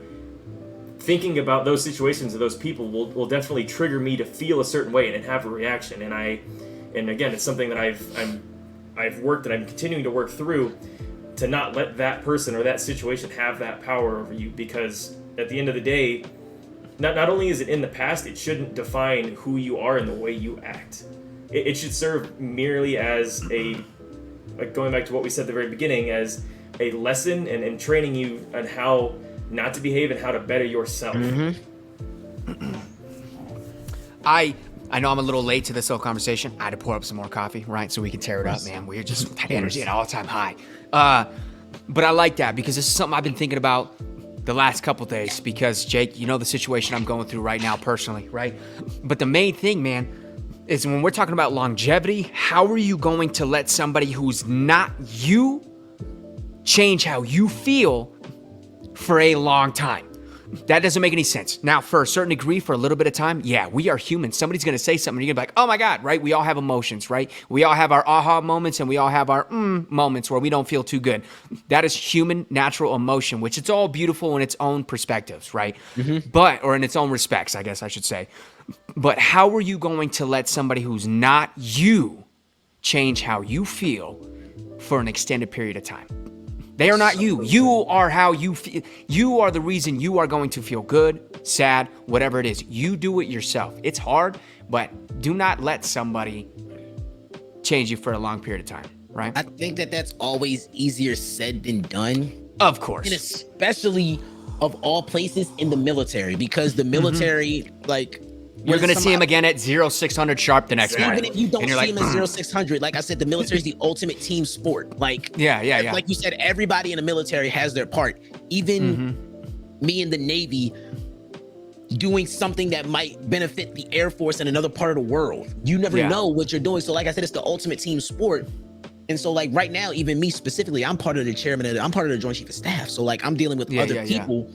thinking about those situations of those people will definitely trigger me to feel a certain way and have a reaction. And again, it's something that I've worked and I'm continuing to work through, to not let that person or that situation have that power over you, because at the end of the day, not only is it in the past, it shouldn't define who you are and the way you act. It should serve merely as going back to what we said at the very beginning, as a lesson and training you on how not to behave and how to better yourself. Mm-hmm. I know I'm a little late to this whole conversation. I had to pour up some more coffee, right? So we can tear it up, man. We're just energy at an all-time high. But I like that because this is something I've been thinking about the last couple days, because Jake, you know the situation I'm going through right now personally, right? But the main thing, man, is when we're talking about longevity, how are you going to let somebody who's not you change how you feel for a long time? That doesn't make any sense. Now, for a certain degree, for a little bit of time, yeah, we are human. Somebody's going to say something, you're going to be like, oh my God, right? We all have emotions, right? We all have our aha moments, and we all have our moments where we don't feel too good. That is human, natural emotion, which it's all beautiful in its own perspectives, right? Mm-hmm. Or in its own respects, I guess I should say. But how are you going to let somebody who's not you change how you feel for an extended period of time? They are not you. You are how you feel. You are the reason you are going to feel good, sad, whatever it is. You do it yourself. It's hard, but do not let somebody change you for a long period of time, right? I think that's always easier said than done. Of course. And especially of all places in the military, because the military, like, you're going to see him again at 0600 sharp the next morning. Even if you don't see him at 0600, like I said, the military is the ultimate team sport. Like, yeah. Like you said, everybody in the military has their part. Even me in the Navy doing something that might benefit the Air Force in another part of the world. You never know what you're doing. So like I said, it's the ultimate team sport. And so like right now, even me specifically, I'm part of the I'm part of the Joint Chief of Staff. So like I'm dealing with other people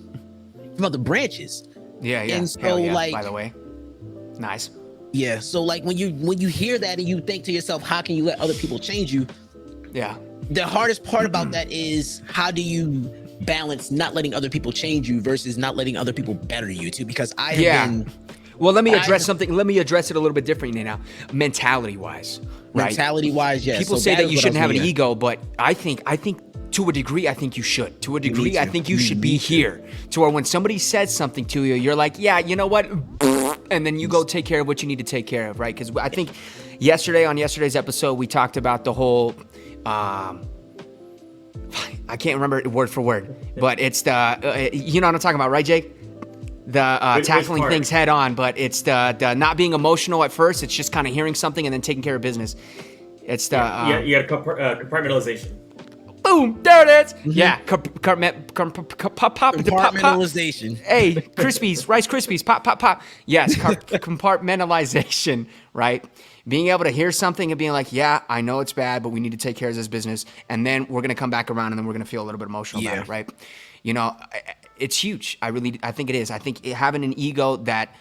from other branches. Yeah. And so like, by the way. Nice. Yeah. So like when you hear that and you think to yourself, how can you let other people change you? Yeah. The hardest part about that is, how do you balance not letting other people change you versus not letting other people better you too? Because I have been. Well, let me address something. Let me address it a little bit differently now. Mentality wise, right? Mentality wise, yes. People say that you shouldn't have an ego, but I think to a degree, I think you should. To a degree, I think you should be here. To where when somebody says something to you, you're like, yeah, you know what? And then you go take care of what you need to take care of, right? Because I think on yesterday's episode, we talked about the whole, I can't remember it word for word, but it's the, you know what I'm talking about, right, Jake? The tackling things head on, but it's the not being emotional at first. It's just kind of hearing something and then taking care of business. It's the... you got compartmentalization. Boom! There it is. Mm-hmm. Yeah, compartmentalization. Hey, Krispies, Rice Krispies, pop. Yes, compartmentalization, right? Being able to hear something and being like, yeah, I know it's bad, but we need to take care of this business, and then we're gonna come back around, and then we're gonna feel a little bit emotional about it, right? You know, it's huge. I think it is. I think having an ego that.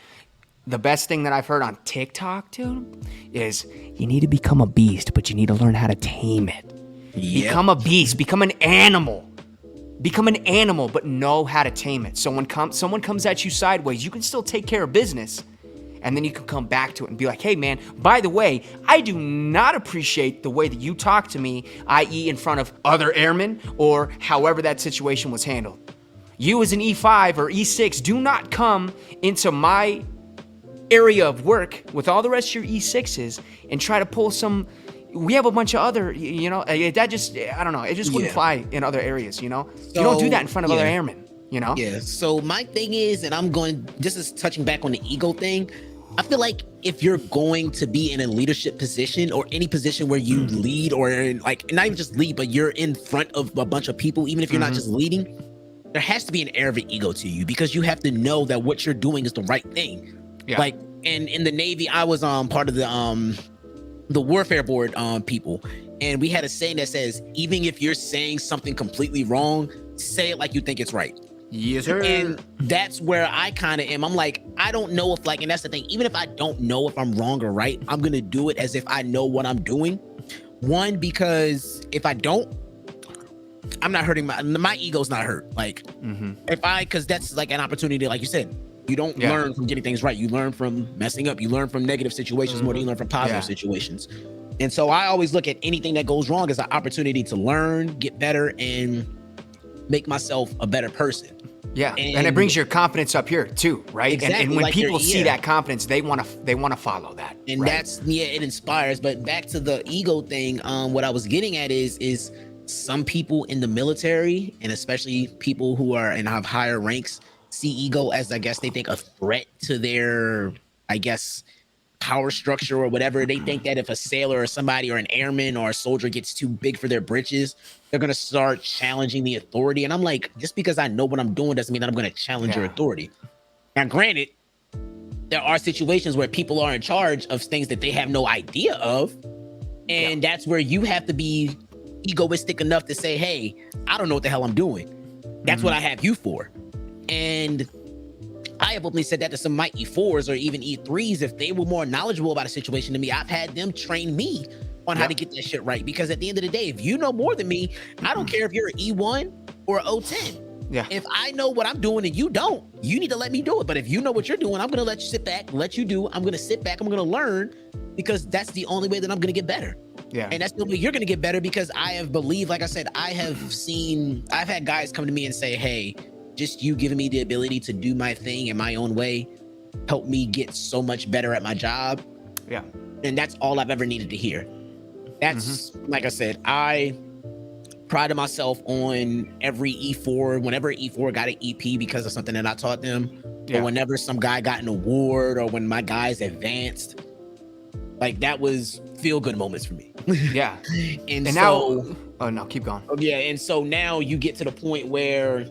The best thing that I've heard on TikTok, dude, is you need to become a beast, but you need to learn how to tame it. Yep. Become a beast. Become an animal. But know how to tame it. So when someone comes at you sideways, you can still take care of business. And then you can come back to it and be like, hey, man, by the way, I do not appreciate the way that you talk to me, i.e. in front of other airmen or however that situation was handled. You as an E5 or E6, do not come into my area of work with all the rest of your E6s and try to pull some we have a bunch of other, that just, I don't know, it just wouldn't fly in other areas, you don't do that in front of other airmen, Yeah. So my thing is, and this is touching back on the ego thing. I feel like if you're going to be in a leadership position or any position where you lead or like, not even just lead, but you're in front of a bunch of people, even if you're not just leading, there has to be an air of ego to you because you have to know that what you're doing is the right thing. Yeah. Like, and in the Navy, I was part of the warfare board people, and we had a saying that says, even if you're saying something completely wrong, say it like you think it's right. Yes, sir. And that's where I kind of am. I'm like, I don't know if and that's the thing, even if I don't know if I'm wrong or right, I'm going to do it as if I know what I'm doing. One, because if I don't, I'm not hurting my ego's not hurt. Like because that's like an opportunity, like you said, you don't learn from getting things right. You learn from messing up. You learn from negative situations more than you learn from positive situations. And so I always look at anything that goes wrong as an opportunity to learn, get better, and make myself a better person. Yeah, and it brings your confidence up here too, right? Exactly, and when people see that confidence, they want to follow that. And that's it inspires. But back to the ego thing, what I was getting at is some people in the military, and especially people who are and have higher ranks, see ego as, I guess they think, a threat to their, I guess, power structure or whatever. They think that if a sailor or somebody or an airman or a soldier gets too big for their britches, they're going to start challenging the authority. And I'm like, just because I know what I'm doing doesn't mean that I'm going to challenge your authority. Now, granted, there are situations where people are in charge of things that they have no idea of. And that's where you have to be egoistic enough to say, hey, I don't know what the hell I'm doing. That's what I have you for. And I have openly said that to some of my E4s or even E3s. If they were more knowledgeable about a situation than me, I've had them train me on how to get that shit right. Because at the end of the day, if you know more than me, I don't care if you're an E1 or an O10. Yeah. If I know what I'm doing and you don't, you need to let me do it. But if you know what you're doing, I'm going to let you sit back, let you do. I'm going to sit back. I'm going to learn, because that's the only way that I'm going to get better. Yeah. And that's the way you're going to get better, because I have believed, like I said, I've had guys come to me and say, hey, just you giving me the ability to do my thing in my own way helped me get so much better at my job. Yeah. And that's all I've ever needed to hear. That's, like I said, I prided myself on every E4, whenever E4 got an EP because of something that I taught them, or whenever some guy got an award, or when my guys advanced, like that was feel good moments for me. Yeah. and so, now, oh no, keep going. Yeah. And so now you get to the point where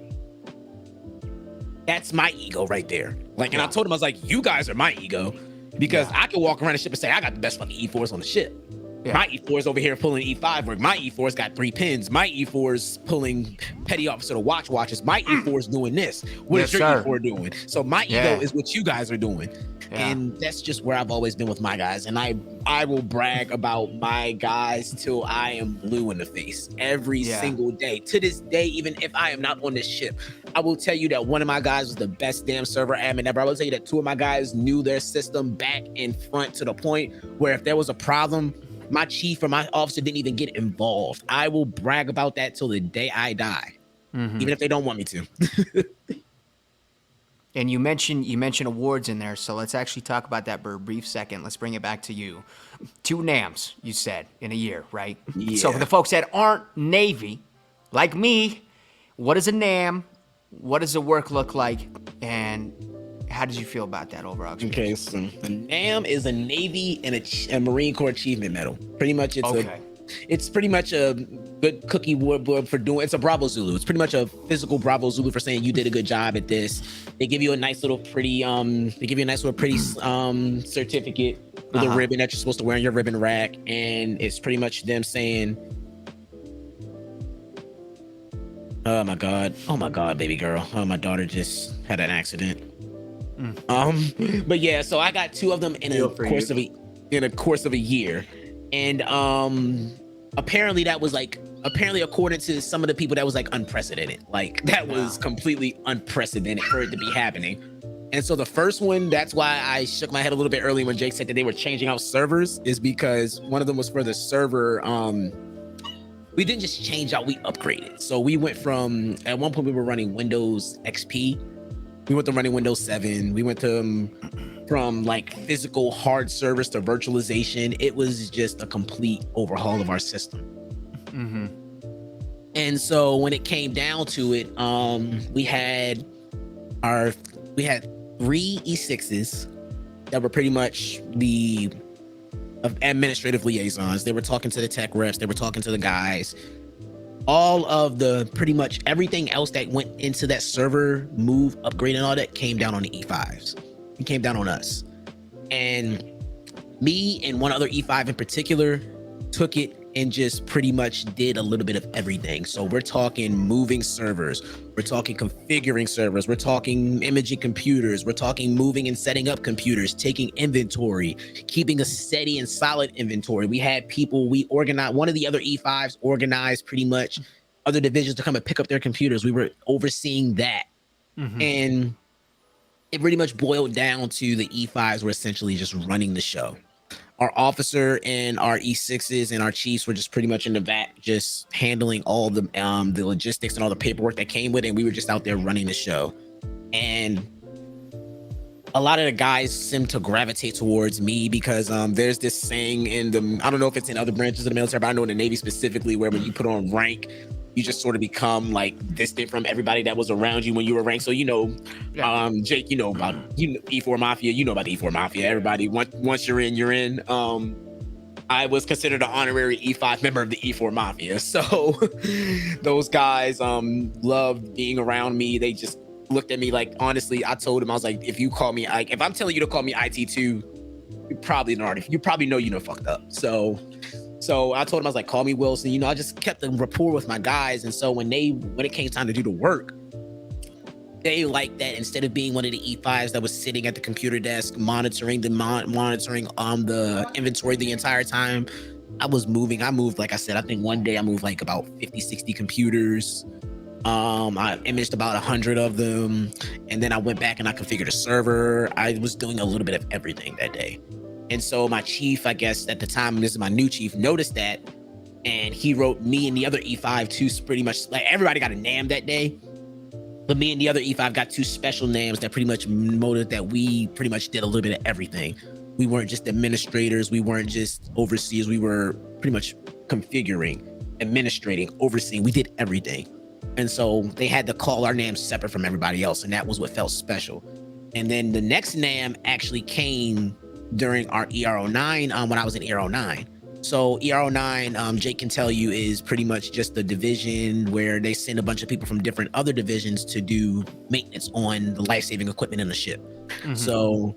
that's my ego right there. Like, and I told him, I was like, you guys are my ego, because I can walk around the ship and say, I got the best fucking E4s on the ship. Yeah. My E4's over here pulling E5 work. My E4's got 3 pins. My E4's pulling petty officer to watches. My E4's doing this. What is your E4 doing? So my ego is what you guys are doing. Yeah. And that's just where I've always been with my guys. And I will brag about my guys till I am blue in the face every single day. To this day, even if I am not on this ship, I will tell you that one of my guys was the best damn server admin ever. I will tell you that 2 of my guys knew their system back and front, to the point where if there was a problem, my chief or my officer didn't even get involved. I will brag about that till the day I die, even if they don't want me to. And you mentioned awards in there, so let's actually talk about that for a brief second. Let's bring it back to you. 2 NAMs, you said, in a year, right? Yeah. So for the folks that aren't Navy, like me, what is a NAM? What does the work look like? And how did you feel about that overall experience? Okay, so the NAM is a Navy and a Marine Corps Achievement Medal. Pretty much it's pretty much a good cookie board for doing, it's a Bravo Zulu. It's pretty much a physical Bravo Zulu for saying you did a good job at this. They give you a nice little pretty certificate with a ribbon that you're supposed to wear in your ribbon rack. And it's pretty much them saying, oh my God, baby girl. Oh, my daughter just had an accident. But yeah, so I got 2 of them in a course of a year. And apparently according to some of the people, that was like unprecedented. Like that was completely unprecedented for it to be happening. And so the first one, that's why I shook my head a little bit early when Jake said that they were changing out servers, is because one of them was for the server. We didn't just change out, we upgraded. So we went from, at one point we were running Windows XP. We went to running Windows 7. We went to from like physical hard servers to virtualization. It was just a complete overhaul of our system. And so when it came down to it, we had 3 E6s that were pretty much the administrative liaisons. They were talking to the tech reps, they were talking to the guys. All of the pretty much everything else that went into that server move, upgrade, and all that came down on the E5s. It came down on us. And me and one other E5 in particular took it and just pretty much did a little bit of everything. So we're talking moving servers, we're talking configuring servers, we're talking imaging computers, we're talking moving and setting up computers, taking inventory, keeping a steady and solid inventory. We had people, we organized, one of the other E5s organized pretty much other divisions to come and pick up their computers. We were overseeing that. And it pretty much boiled down to the E5s were essentially just running the show. Our officer and our E6s and our chiefs were just pretty much in the back, just handling all the logistics and all the paperwork that came with it. And we were just out there running the show. And a lot of the guys seem to gravitate towards me because there's this saying I don't know if it's in other branches of the military, but I know in the Navy specifically, where when you put on rank, you just sort of become like distant from everybody that was around you when you were ranked. So, you know, Jake, you know about E4 Mafia, you know about the E4 Mafia. Everybody, once you're in, you're in. I was considered an honorary E5 member of the E4 Mafia. So those guys loved being around me. They just looked at me like, honestly, I told him, I was like, if you call me, if I'm telling you to call me IT2, you probably know you know fucked up. So I told him, I was like, call me Wilson. You know, I just kept the rapport with my guys. And so when it came time to do the work, they liked that instead of being one of the E5s that was sitting at the computer desk monitoring the inventory the entire time, I was moving. I moved, like I said, I think one day I moved like about 50, 60 computers. I imaged about 100 of them. And then I went back and I configured a server. I was doing a little bit of everything that day. And so my chief, I guess at the time, this is my new chief, noticed that. And he wrote me and the other E5 to pretty much, like, everybody got a NAM that day. But me and the other E5 got 2 special NAMs that pretty much noted that we pretty much did a little bit of everything. We weren't just administrators. We weren't just overseers. We were pretty much configuring, administrating, overseeing. We did everything. And so they had to call our NAMs separate from everybody else. And that was what felt special. And then the next NAM actually came during our ER09 when I was in ER09. So ER09, Jake can tell you, is pretty much just the division where they send a bunch of people from different other divisions to do maintenance on the life-saving equipment in the ship. So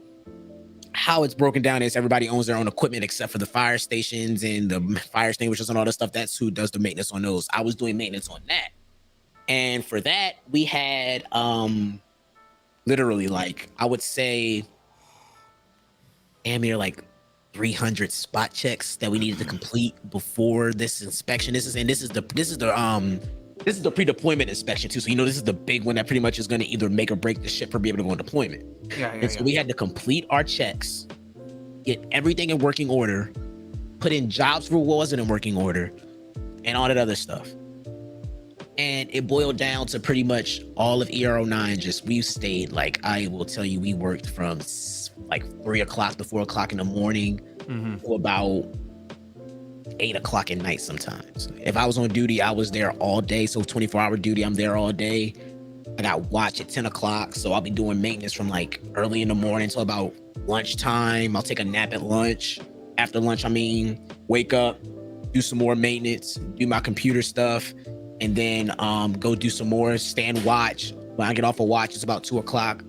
how it's broken down is everybody owns their own equipment except for the fire stations and the fire extinguishers and all that stuff. That's who does the maintenance on those. I was doing maintenance on that. And for that, we had literally, like, I would say damn near like 300 spot checks that we needed to complete before this inspection. This is the pre-deployment inspection too. So, you know, this is the big one that pretty much is going to either make or break the ship for being able to go on deployment. So we had to complete our checks, get everything in working order, put in jobs for what wasn't in working order, and all that other stuff. And it boiled down to pretty much all of ER09. We stayed, like, I will tell you, we worked from like 3 o'clock to 4 o'clock in the morning to about 8 o'clock at night sometimes. If I was on duty, I was there all day. So 24-hour duty, I'm there all day. I got watch at 10 o'clock. So I'll be doing maintenance from like early in the morning till about lunchtime. I'll take a nap at lunch. After lunch, wake up, do some more maintenance, do my computer stuff, and then go do some more, stand watch. When I get off of watch, it's about 2 o'clock.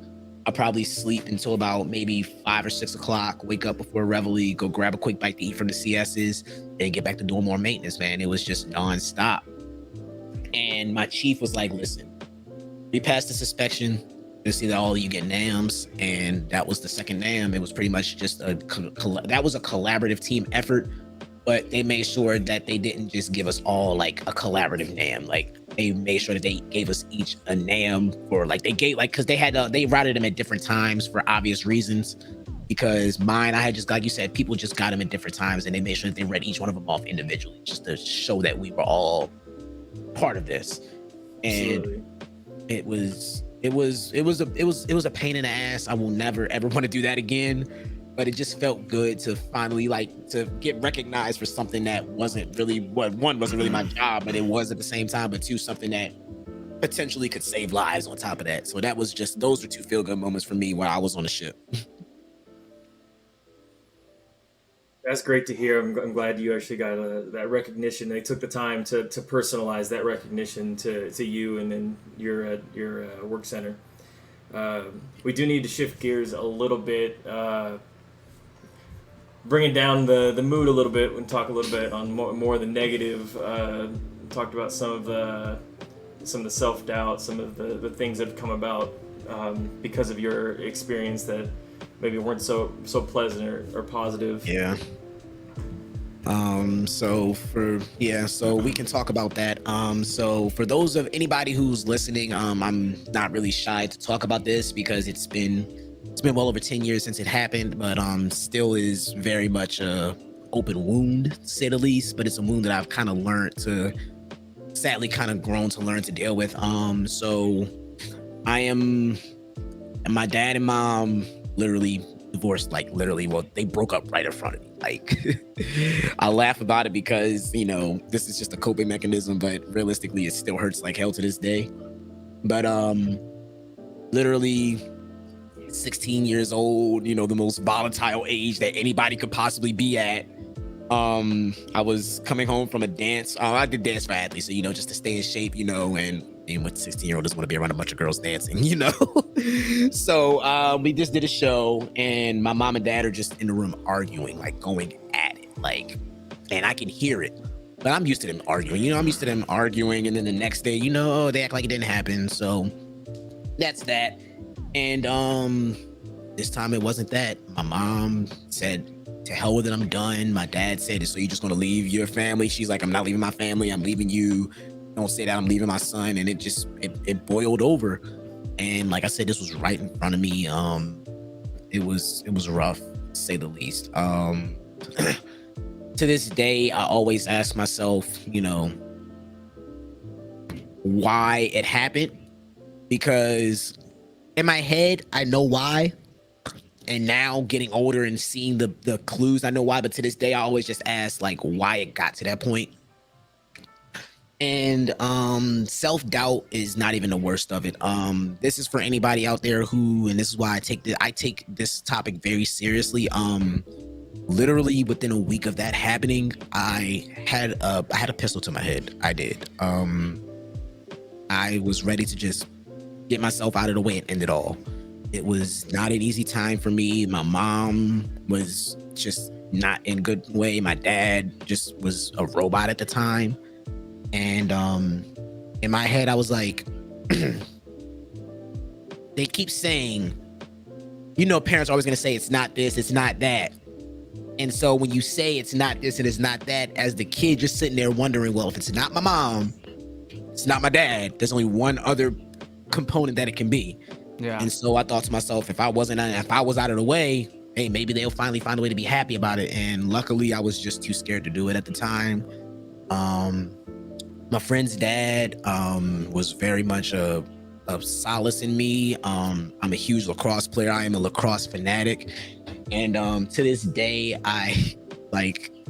I'll probably sleep until about maybe 5 or 6 o'clock, wake up before reveille, go grab a quick bite to eat from the CSs, and get back to doing more maintenance, man. It was just nonstop. And my chief was like, listen, we passed this inspection. You'll see that all of you get NAMs. And that was the second NAM. It was pretty much just that was a collaborative team effort. But they made sure that they didn't just give us all like a collaborative NAM. Like, they made sure that they gave us each a NAM for like, because they routed them at different times for obvious reasons. Because mine, I had just, like you said, people just got them at different times, and they made sure that they read each one of them off individually just to show that we were all part of this. And it was it was a pain in the ass. I will never ever want to do that again. But it just felt good to finally to get recognized for something that wasn't really wasn't really my job, but it was at the same time, but two, something that potentially could save lives on top of that. So that was just, those were two feel good moments for me while I was on the ship. That's great to hear. I'm glad you actually got that recognition. They took the time to personalize that recognition to you and then your work center. We do need to shift gears a little bit, bringing down the mood a little bit and talk a little bit on more of the negative. Talked about some of the self-doubt, some of the things that have come about because of your experience that maybe weren't so pleasant or positive. Yeah. So we can talk about that. So for those of anybody who's listening, I'm not really shy to talk about this because it's been well over 10 years since it happened, but still is very much a open wound, to say the least. But it's a wound that I've kind of learned to, sadly, kind of grown to learn to deal with. So my dad and mom literally divorced, well, they broke up right in front of me. I laugh about it because, this is just a coping mechanism, but realistically it still hurts like hell to this day. But literally 16 years old, the most volatile age that anybody could possibly be at. I was coming home from a dance. I did dance for athletes, so just to stay in shape, and with 16-year-old doesn't want to be around a bunch of girls dancing, So we just did a show, and my mom and dad are just in the room arguing, going at it, and I can hear it. But I'm used to them arguing, I'm used to them arguing, and then the next day, they act like it didn't happen. So that's that. And this time it wasn't that. My mom said, to hell with it, I'm done. My dad said, so you're just gonna leave your family? She's like, I'm not leaving my family, I'm leaving you. Don't say that, I'm leaving my son. And it boiled over. And like I said, this was right in front of me. It was rough, to say the least. To this day, I always ask myself, why it happened, because in my head, I know why. And now getting older and seeing the clues, I know why. But to this day, I always just ask why it got to that point. And self-doubt is not even the worst of it. This is for anybody out there who, and this is why I take this topic very seriously. Literally within a week of that happening, I had a pistol to my head. I did. I was ready to just get myself out of the way and end it all. It was not an easy time for me. My mom was just not in a good way. My dad just was a robot at the time. And in my head, I was like, they keep saying, parents are always going to say it's not this, it's not that. And so when you say it's not this and it's not that, as the kid, you're sitting there wondering, well, if it's not my mom, it's not my dad, there's only one other component that it can be. Yeah. And so I thought to myself, if I was out of the way, hey, maybe they'll finally find a way to be happy about it. And luckily, I was just too scared to do it at the time. My friend's dad was very much a solace in me. I'm a huge lacrosse player. I am a lacrosse fanatic. And to this day, I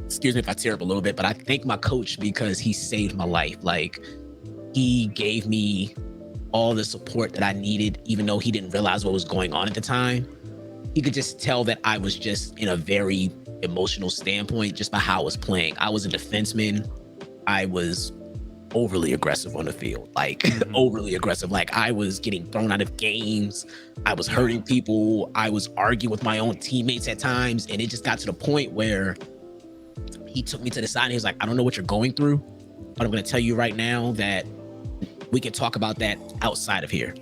excuse me if I tear up a little bit, but I thank my coach because he saved my life. He gave me all the support that I needed, even though he didn't realize what was going on at the time. He could just tell that I was just in a very emotional standpoint just by how I was playing. I was a defenseman. I was overly aggressive on the field, overly aggressive. I was getting thrown out of games. I was hurting people. I was arguing with my own teammates at times. And it just got to the point where he took me to the side and he was like, I don't know what you're going through, but I'm going to tell you right now that we can talk about that outside of here.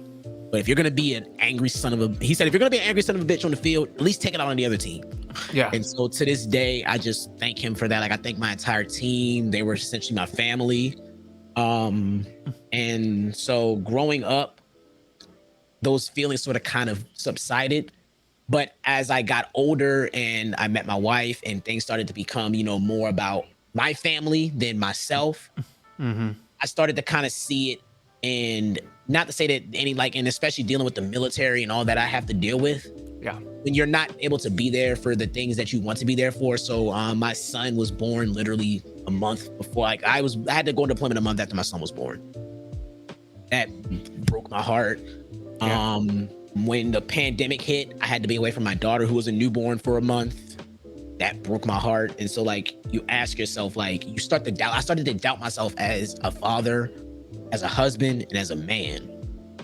But if you're going to be an angry son of a bitch on the field, at least take it out on the other team. Yeah. And so to this day, I just thank him for that. I thank my entire team. They were essentially my family. And so growing up, those feelings sort of kind of subsided. But as I got older and I met my wife and things started to become, more about my family than myself, I started to kind of see it. And not to say that any like, and especially dealing with the military and all that I have to deal with. Yeah. When you're not able to be there for the things that you want to be there for. So my son was born literally a month before. Like I had to go on deployment a month after my son was born. That broke my heart. Yeah. When the pandemic hit, I had to be away from my daughter who was a newborn for a month. That broke my heart. And so like you ask yourself, like you start to doubt. I started to doubt myself as a father, as a husband, and as a man.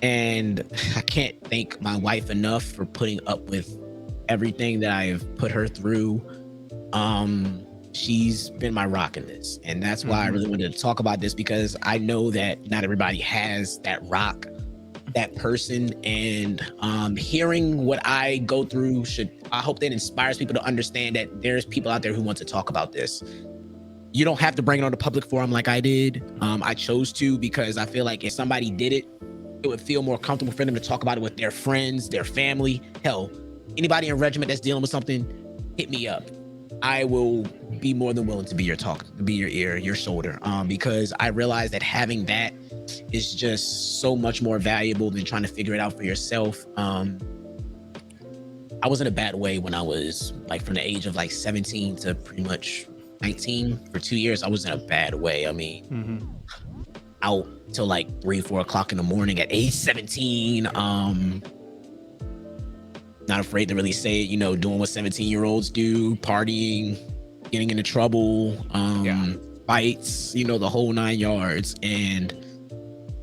And I can't thank my wife enough for putting up with everything that I've put her through. She's been my rock in this. And that's why I really wanted to talk about this, because I know that not everybody has that rock, that person. And hearing what I go through I hope that inspires people to understand that there's people out there who want to talk about this. You don't have to bring it on the public forum like I did. I chose to, because I feel like if somebody did it, it would feel more comfortable for them to talk about it with their friends, their family. Hell, anybody in regiment that's dealing with something, hit me up. I will be more than willing to be your ear, your shoulder. Because I realize that having that is just so much more valuable than trying to figure it out for yourself. I was in a bad way when I was like from the age of like 17 to pretty much 19 for 2 years. I was in a bad way. I mean, out till like 3-4 o'clock in the morning at age 17. Not afraid to really say it, doing what 17-year-olds do, partying, getting into trouble, fights, the whole 9 yards. And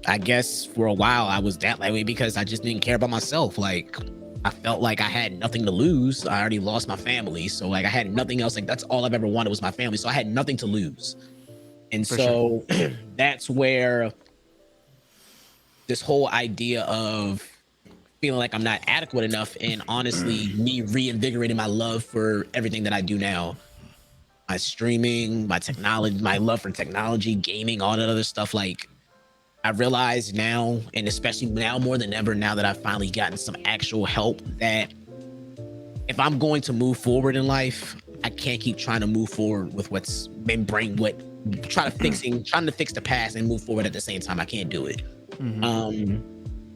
I guess for a while I was that way because I just didn't care about myself. Like I felt like I had nothing to lose. I already lost my family. So like I had nothing else. Like that's all I've ever wanted was my family. So I had nothing to lose. And so that's where this whole idea of feeling like I'm not adequate enough, and honestly me reinvigorating my love for everything that I do now, my streaming, my technology, my love for technology, gaming, all that other stuff. Like I realize now, and especially now more than ever, now that I've finally gotten some actual help, that if I'm going to move forward in life, I can't keep trying to move forward with what's been trying to fix the past and move forward at the same time. I can't do it.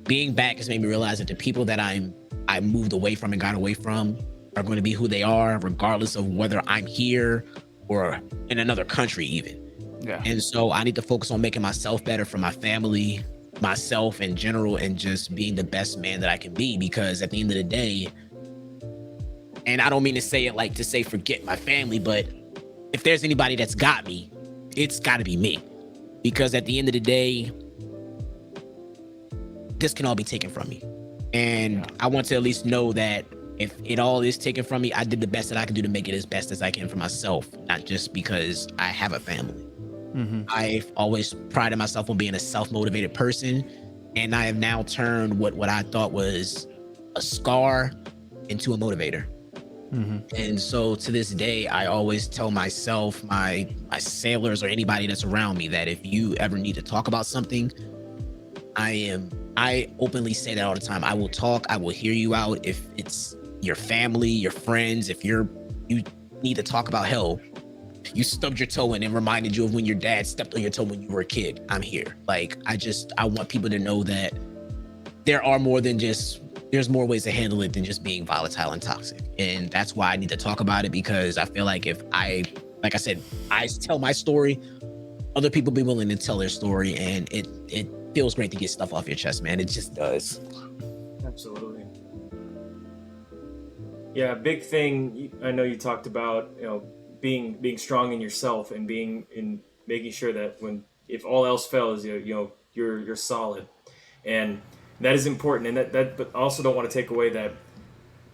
Being back has made me realize that the people that I moved away from and got away from are going to be who they are, regardless of whether I'm here or in another country even. Yeah. And so I need to focus on making myself better for my family, myself in general, and just being the best man that I can be. Because at the end of the day, and I don't mean to say it like to say forget my family, but if there's anybody that's got me, it's got to be me. Because at the end of the day, this can all be taken from me. And I want to at least know that if it all is taken from me, I did the best that I can do to make it as best as I can for myself, not just because I have a family. I've always prided myself on being a self-motivated person, and I have now turned what I thought was a scar into a motivator. And so to this day, I always tell myself, my sailors or anybody that's around me, that if you ever need to talk about something, I openly say that all the time. I will talk, I will hear you out. If it's your family, your friends, if you need to talk about, hell, you stubbed your toe in and reminded you of when your dad stepped on your toe when you were a kid, I'm here. Like, I want people to know that there's more ways to handle it than just being volatile and toxic. And that's why I need to talk about it, because I feel like if like I said, I tell my story, other people be willing to tell their story, and it feels great to get stuff off your chest, man. It just does. Absolutely. Yeah, big thing. I know you talked about, being strong in yourself and making sure that if all else fails, you're solid, and that is important. And that but I also don't want to take away that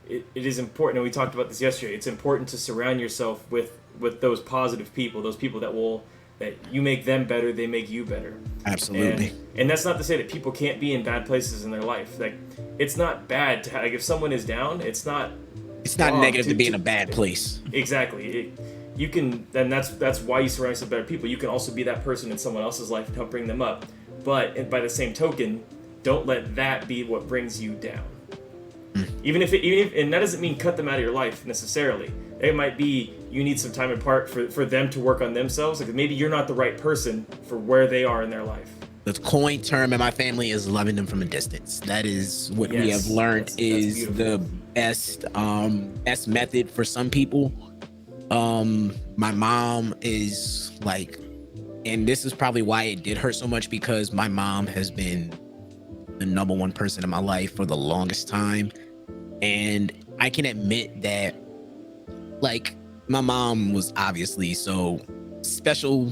it is important. And we talked about this yesterday. It's important to surround yourself with those positive people, those people that you make them better, they make you better. Absolutely. And that's not to say that people can't be in bad places in their life. Like, it's not bad to if someone is down, it's not negative to be in a bad place. Exactly. You can, and that's why you surround yourself with better people. You can also be that person in someone else's life and help bring them up. But by the same token, don't let that be what brings you down. Even if and that doesn't mean cut them out of your life necessarily. It might be you need some time apart for them to work on themselves. Like maybe you're not the right person for where they are in their life. the coin term in my family is loving them from a distance. That is what we have Yes, learned that's is beautiful. the best method for some people. My mom is like, and this is probably why it did hurt so much, because my mom has been the number one person in my life for the longest time. And I can admit that, like, my mom was obviously so special.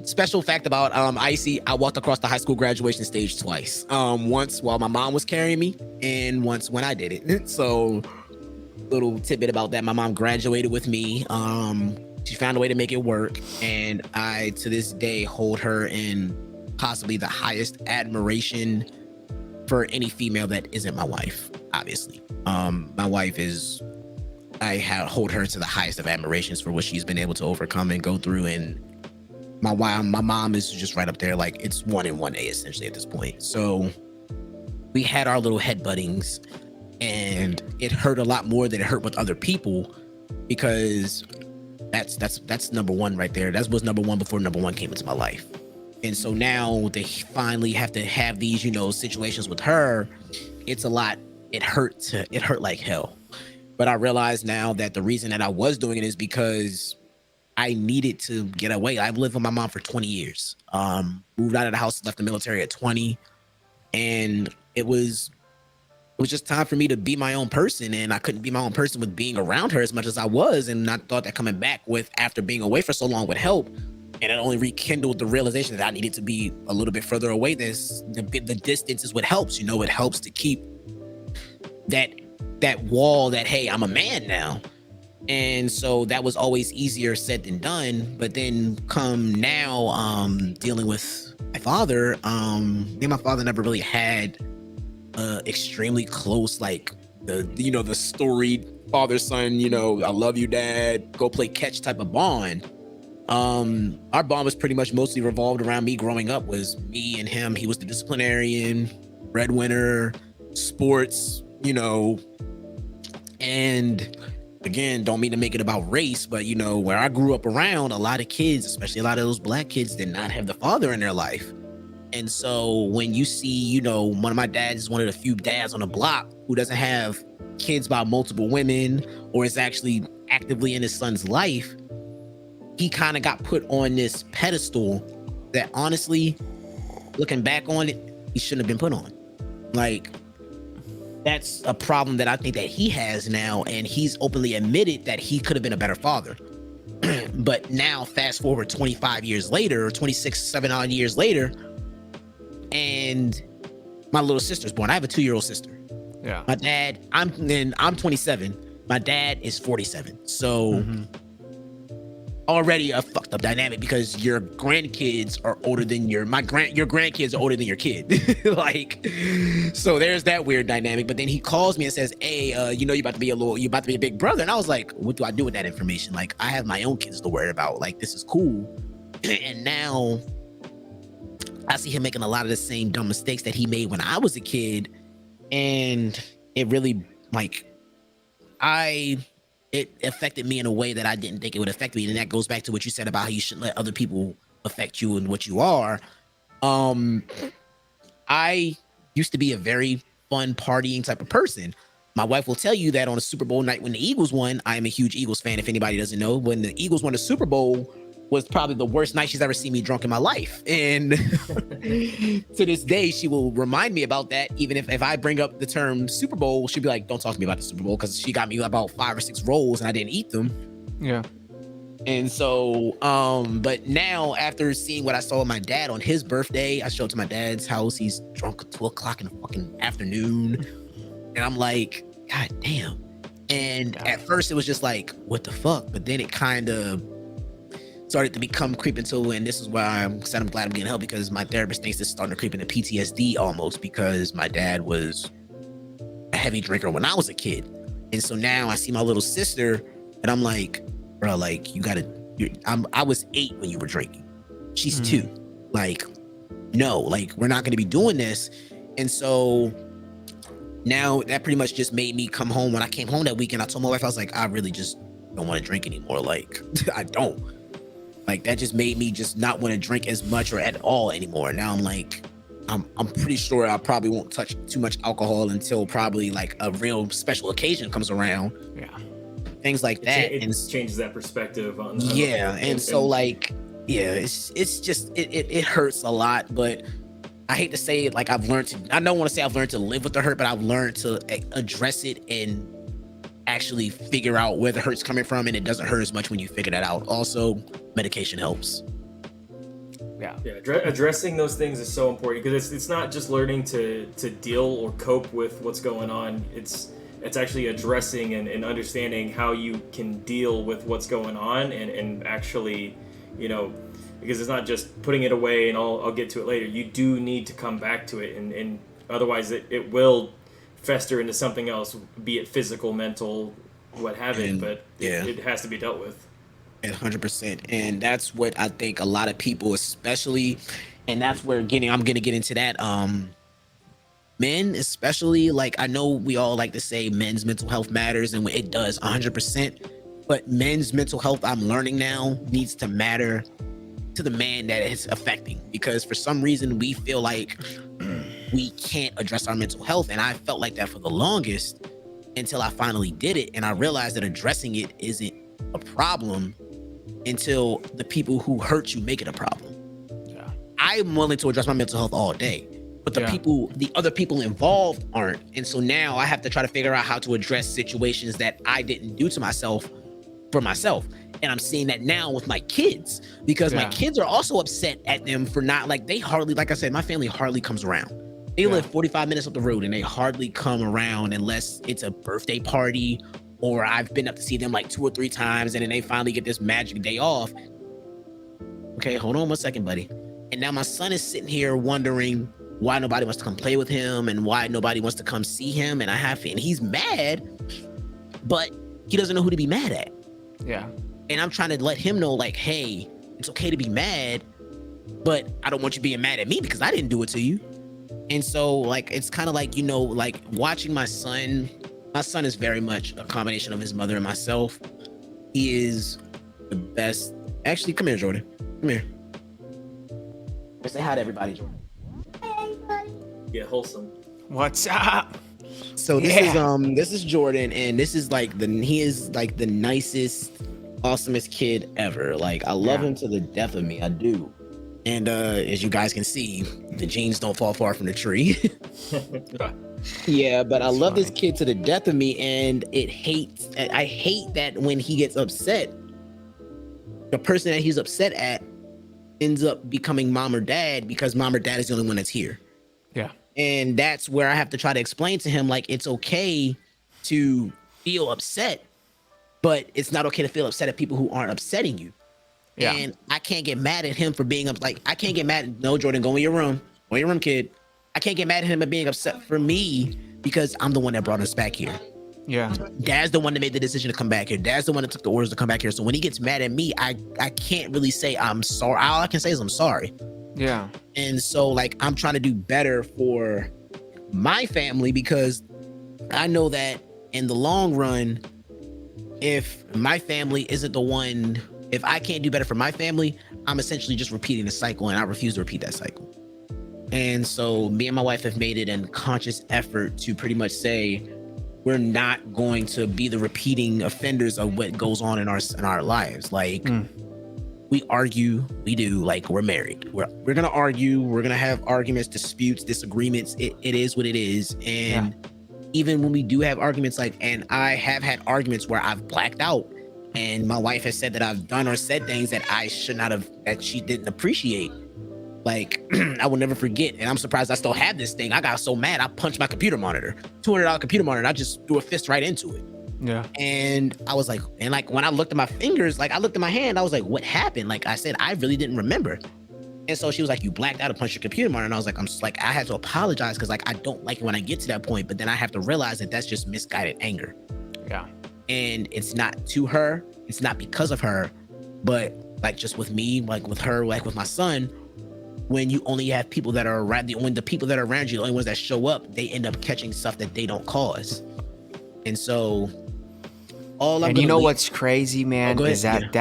Special fact about Icey, I walked across the high school graduation stage twice. Once while my mom was carrying me, and once when I did it. So, little tidbit about that: my mom graduated with me. She found a way to make it work, and I, to this day, hold her in possibly the highest admiration for any female that isn't my wife. Obviously, my wife is. Hold her to the highest of admirations for what she's been able to overcome and go through, and my mom is just right up there. Like, it's 1 and 1A essentially at this point. So we had our little headbuttings, and it hurt a lot more than it hurt with other people, because that's number one right there. That was number one before number one came into my life. And so now they finally have to have these, situations with her. It's a lot. It hurt like hell. But I realize now that the reason that I was doing it is because I needed to get away. I've lived with my mom for 20 years. Moved out of the house, left the military at 20. And it was just time for me to be my own person. And I couldn't be my own person with being around her as much as I was. And I thought that coming back after being away for so long would help. And it only rekindled the realization that I needed to be a little bit further away. The distance is what helps. It helps to keep that wall that, hey, I'm a man now. And so that was always easier said than done. But then come now, dealing with my father, me and my father never really had extremely close, like the storied father-son, I love you, dad, go play catch type of bond. Our bond was pretty much mostly revolved around me growing up, was me and him. He was the disciplinarian, breadwinner, sports, and again, don't mean to make it about race, but where I grew up around, a lot of kids, especially a lot of those black kids, did not have the father in their life. And so when you see, one of my dads is one of the few dads on the block who doesn't have kids by multiple women, or is actually actively in his son's life, he kind of got put on this pedestal that, honestly, looking back on it, he shouldn't have been put on. Like, that's a problem that I think that he has now, and he's openly admitted that he could have been a better father. But now, fast forward 25 years later, or 26, 7 odd years later, and my little sister's born. I have a 2-year-old sister. Yeah. My dad, I'm 27. My dad is 47. So already a fucked up dynamic, because your grandkids are older than your grandkids are older than your kid. Like, so there's that weird dynamic. But then he calls me and says, hey, you about to be a big brother. And I was like, what do I do with that information? Like, I have my own kids to worry about. Like, this is cool. And now I see him making a lot of the same dumb mistakes that he made when I was a kid. And it really, it affected me in a way that I didn't think it would affect me. And that goes back to what you said about how you shouldn't let other people affect you and what you are. I used to be a very fun partying type of person. My wife will tell you that on a Super Bowl night when the Eagles won, I am a huge Eagles fan. If anybody doesn't know, when the Eagles won the Super Bowl was probably the worst night she's ever seen me drunk in my life. And to this day, she will remind me about that. Even if I bring up the term Super Bowl, she'll be like, don't talk to me about the Super Bowl, because she got me about 5 or 6 rolls and I didn't eat them. Yeah. And so, but now, after seeing what I saw with my dad on his birthday, I showed to my dad's house. He's drunk at 2 o'clock in the fucking afternoon. And I'm like, God damn. And at first it was just like, what the fuck? But then it kind of started to become creeping to, and this is why I'm glad I'm getting help, because my therapist thinks this is starting to creep into PTSD almost, because my dad was a heavy drinker when I was a kid. And so now I see my little sister and I'm like, bro, like, I was 8 when you were drinking. She's 2. Like, no, like, we're not going to be doing this. And so now that pretty much just made me come home. When I came home that weekend, I told my wife, I was like, I really just don't want to drink anymore. Like, I don't. Like that just made me just not want to drink as much or at all anymore. Now I'm like, I'm pretty sure I probably won't touch too much alcohol until probably like a real special occasion comes around. Yeah. Things like that. It changes that perspective on so like, yeah, it's just it hurts a lot, but I hate to say it, like I don't want to say I've learned to live with the hurt, but I've learned to address it and actually figure out where the hurt's coming from, and it doesn't hurt as much when you figure that out. Also, medication helps. Yeah, addressing those things is so important, because it's not just learning to deal or cope with what's going on. It's actually addressing and understanding how you can deal with what's going on and actually, because it's not just putting it away and I'll get to it later. You do need to come back to it, and otherwise it will fester into something else, be it physical, mental, what have it, but it has to be dealt with. 100%. And that's what I think a lot of people, especially, and that's where I'm going to get into that. Men, especially, like I know we all like to say men's mental health matters, and it does 100%, but men's mental health, I'm learning now, needs to matter to the man that it's affecting, because for some reason we feel like we can't address our mental health. And I felt like that for the longest until I finally did it, and I realized that addressing it isn't a problem until the people who hurt you make it a problem. Yeah. I'm willing to address my mental health all day, but the other people involved aren't. And so now I have to try to figure out how to address situations that I didn't do to myself for myself. And I'm seeing that now with my kids, because my kids are also upset at them for not, like, they hardly, like I said, my family hardly comes around. They live 45 minutes up the road, and they hardly come around unless it's a birthday party, or I've been up to see them like 2 or 3 times, and then they finally get this magic day off. Okay, hold on 1 second, buddy. And now my son is sitting here wondering why nobody wants to come play with him and why nobody wants to come see him. And and he's mad, but he doesn't know who to be mad at. Yeah. And I'm trying to let him know, like, hey, it's okay to be mad, but I don't want you being mad at me because I didn't do it to you. And so, like, it's kind of like, like watching my son is very much a combination of his mother and myself. He is the best. Actually, come here, Jordan. Come here. Say hi to everybody, Jordan. Yeah, wholesome. What's up? So this is Jordan, and this is like he is like the nicest, awesomest kid ever. Like, I love him to the death of me. I do. And as you guys can see, the genes don't fall far from the tree. Yeah, but I love this kid to the death of me, and I hate that when he gets upset, the person that he's upset at ends up becoming mom or dad, because mom or dad is the only one that's here. Yeah. And that's where I have to try to explain to him, like, it's okay to feel upset, but it's not okay to feel upset at people who aren't upsetting you. Yeah. And I can't get mad at him for being I can't get mad. No, Jordan, go in your room. Go in your room, kid. I can't get mad at him at being upset for me, because I'm the one that brought us back here. Yeah. Dad's the one that made the decision to come back here. Dad's the one that took the orders to come back here. So when he gets mad at me, I can't really say I'm sorry. All I can say is I'm sorry. Yeah. And so, like, I'm trying to do better for my family, because I know that in the long run, if my family isn't the one, if I can't do better for my family, I'm essentially just repeating the cycle, and I refuse to repeat that cycle. And so me and my wife have made it a conscious effort to pretty much say, we're not going to be the repeating offenders of what goes on in our lives. Like, we argue, we do, like, we're married. We're going to argue. We're going to have arguments, disputes, disagreements. It is what it is. And even when we do have arguments, like, and I have had arguments where I've blacked out, and my wife has said that I've done or said things that I should not have, that she didn't appreciate. Like, I will never forget, and I'm surprised I still have this thing. I got so mad, I punched my computer monitor, $200 computer monitor, and I just threw a fist right into it. Yeah. And I was like, and like, when I looked at my fingers, like, I looked at my hand, I was like, what happened? Like, I said, I really didn't remember. And so she was like, you blacked out and punched your computer monitor. And I was like, I had to apologize, because, like, I don't like it when I get to that point, but then I have to realize that that's just misguided anger. Yeah. And it's not to her, it's not because of her, but like, just with me, like with her, like with my son, when you only have people that are around, when the people that are around you, the only ones that show up, they end up catching stuff that they don't cause. And so what's crazy, man, is that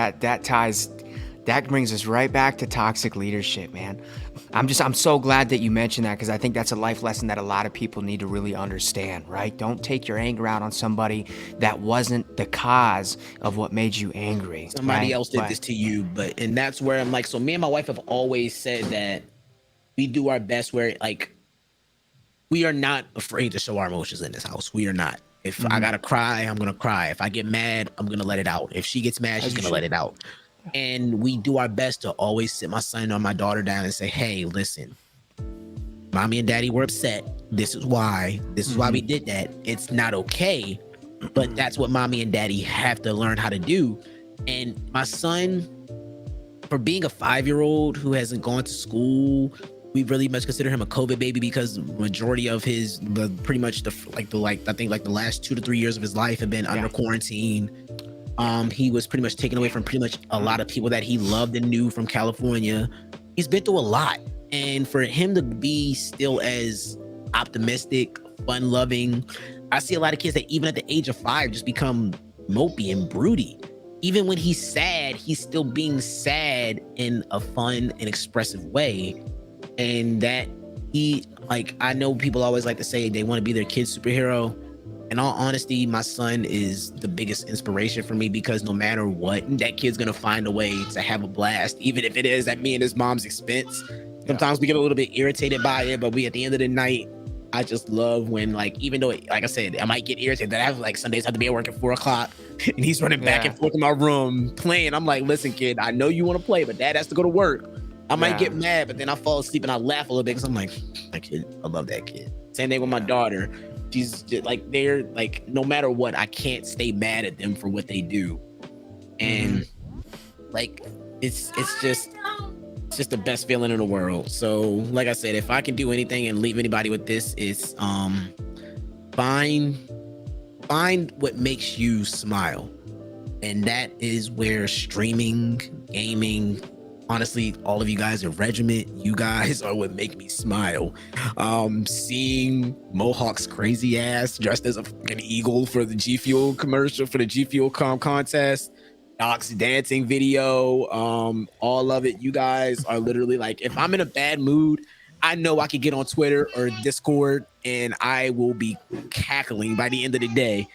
that brings us right back to toxic leadership, man. I'm so glad that you mentioned that, because I think that's a life lesson that a lot of people need to really understand, right? Don't take your anger out on somebody that wasn't the cause of what made you angry. Somebody right? else did this to you, and that's where I'm like, so me and my wife have always said that we do our best where like we are not afraid to show our emotions in this house. We are not. If I gotta cry, I'm gonna cry. If I get mad, I'm gonna let it out. If she gets mad, she's gonna let it out. And we do our best to always sit my son or my daughter down and say, hey, listen, mommy and daddy were upset. This is why. This is why we did that. It's not okay, but that's what mommy and daddy have to learn how to do. And my son, for being a 5-year-old who hasn't gone to school, we really much consider him a COVID baby, because majority of his, pretty much I think the last 2 to 3 years of his life have been under quarantine. He was pretty much taken away from pretty much a lot of people that he loved and knew from California. He's been through a lot. And for him to be still as optimistic, fun loving, I see a lot of kids that even at the age of 5 just become mopey and broody. Even when he's sad, he's still being sad in a fun and expressive way. And that I know people always like to say they want to be their kid's superhero. In all honesty, my son is the biggest inspiration for me, because no matter what, that kid's gonna find a way to have a blast, even if it is at me and his mom's expense. Sometimes we get a little bit irritated by it, but at the end of the night, I just love when, even though, like I said, I might get irritated that I have Sundays have to be at work at 4:00 and he's running back and forth in my room playing. I'm like, listen, kid, I know you want to play, but dad has to go to work. I might get mad, but then I fall asleep and I laugh a little bit, because I'm like, my kid, I love that kid. Same thing with my daughter. She's just they're no matter what, I can't stay mad at them for what they do. And it's just the best feeling in the world. So like I said, if I can do anything and leave anybody with this, it's find what makes you smile. And that is where streaming, gaming, honestly, all of you guys are regiment. You guys are what make me smile. Seeing Mohawk's crazy ass dressed as a fucking eagle for the G Fuel commercial, for the G Fuel contest, Doc's dancing video, all of it. You guys are literally if I'm in a bad mood, I know I can get on Twitter or Discord and I will be cackling by the end of the day.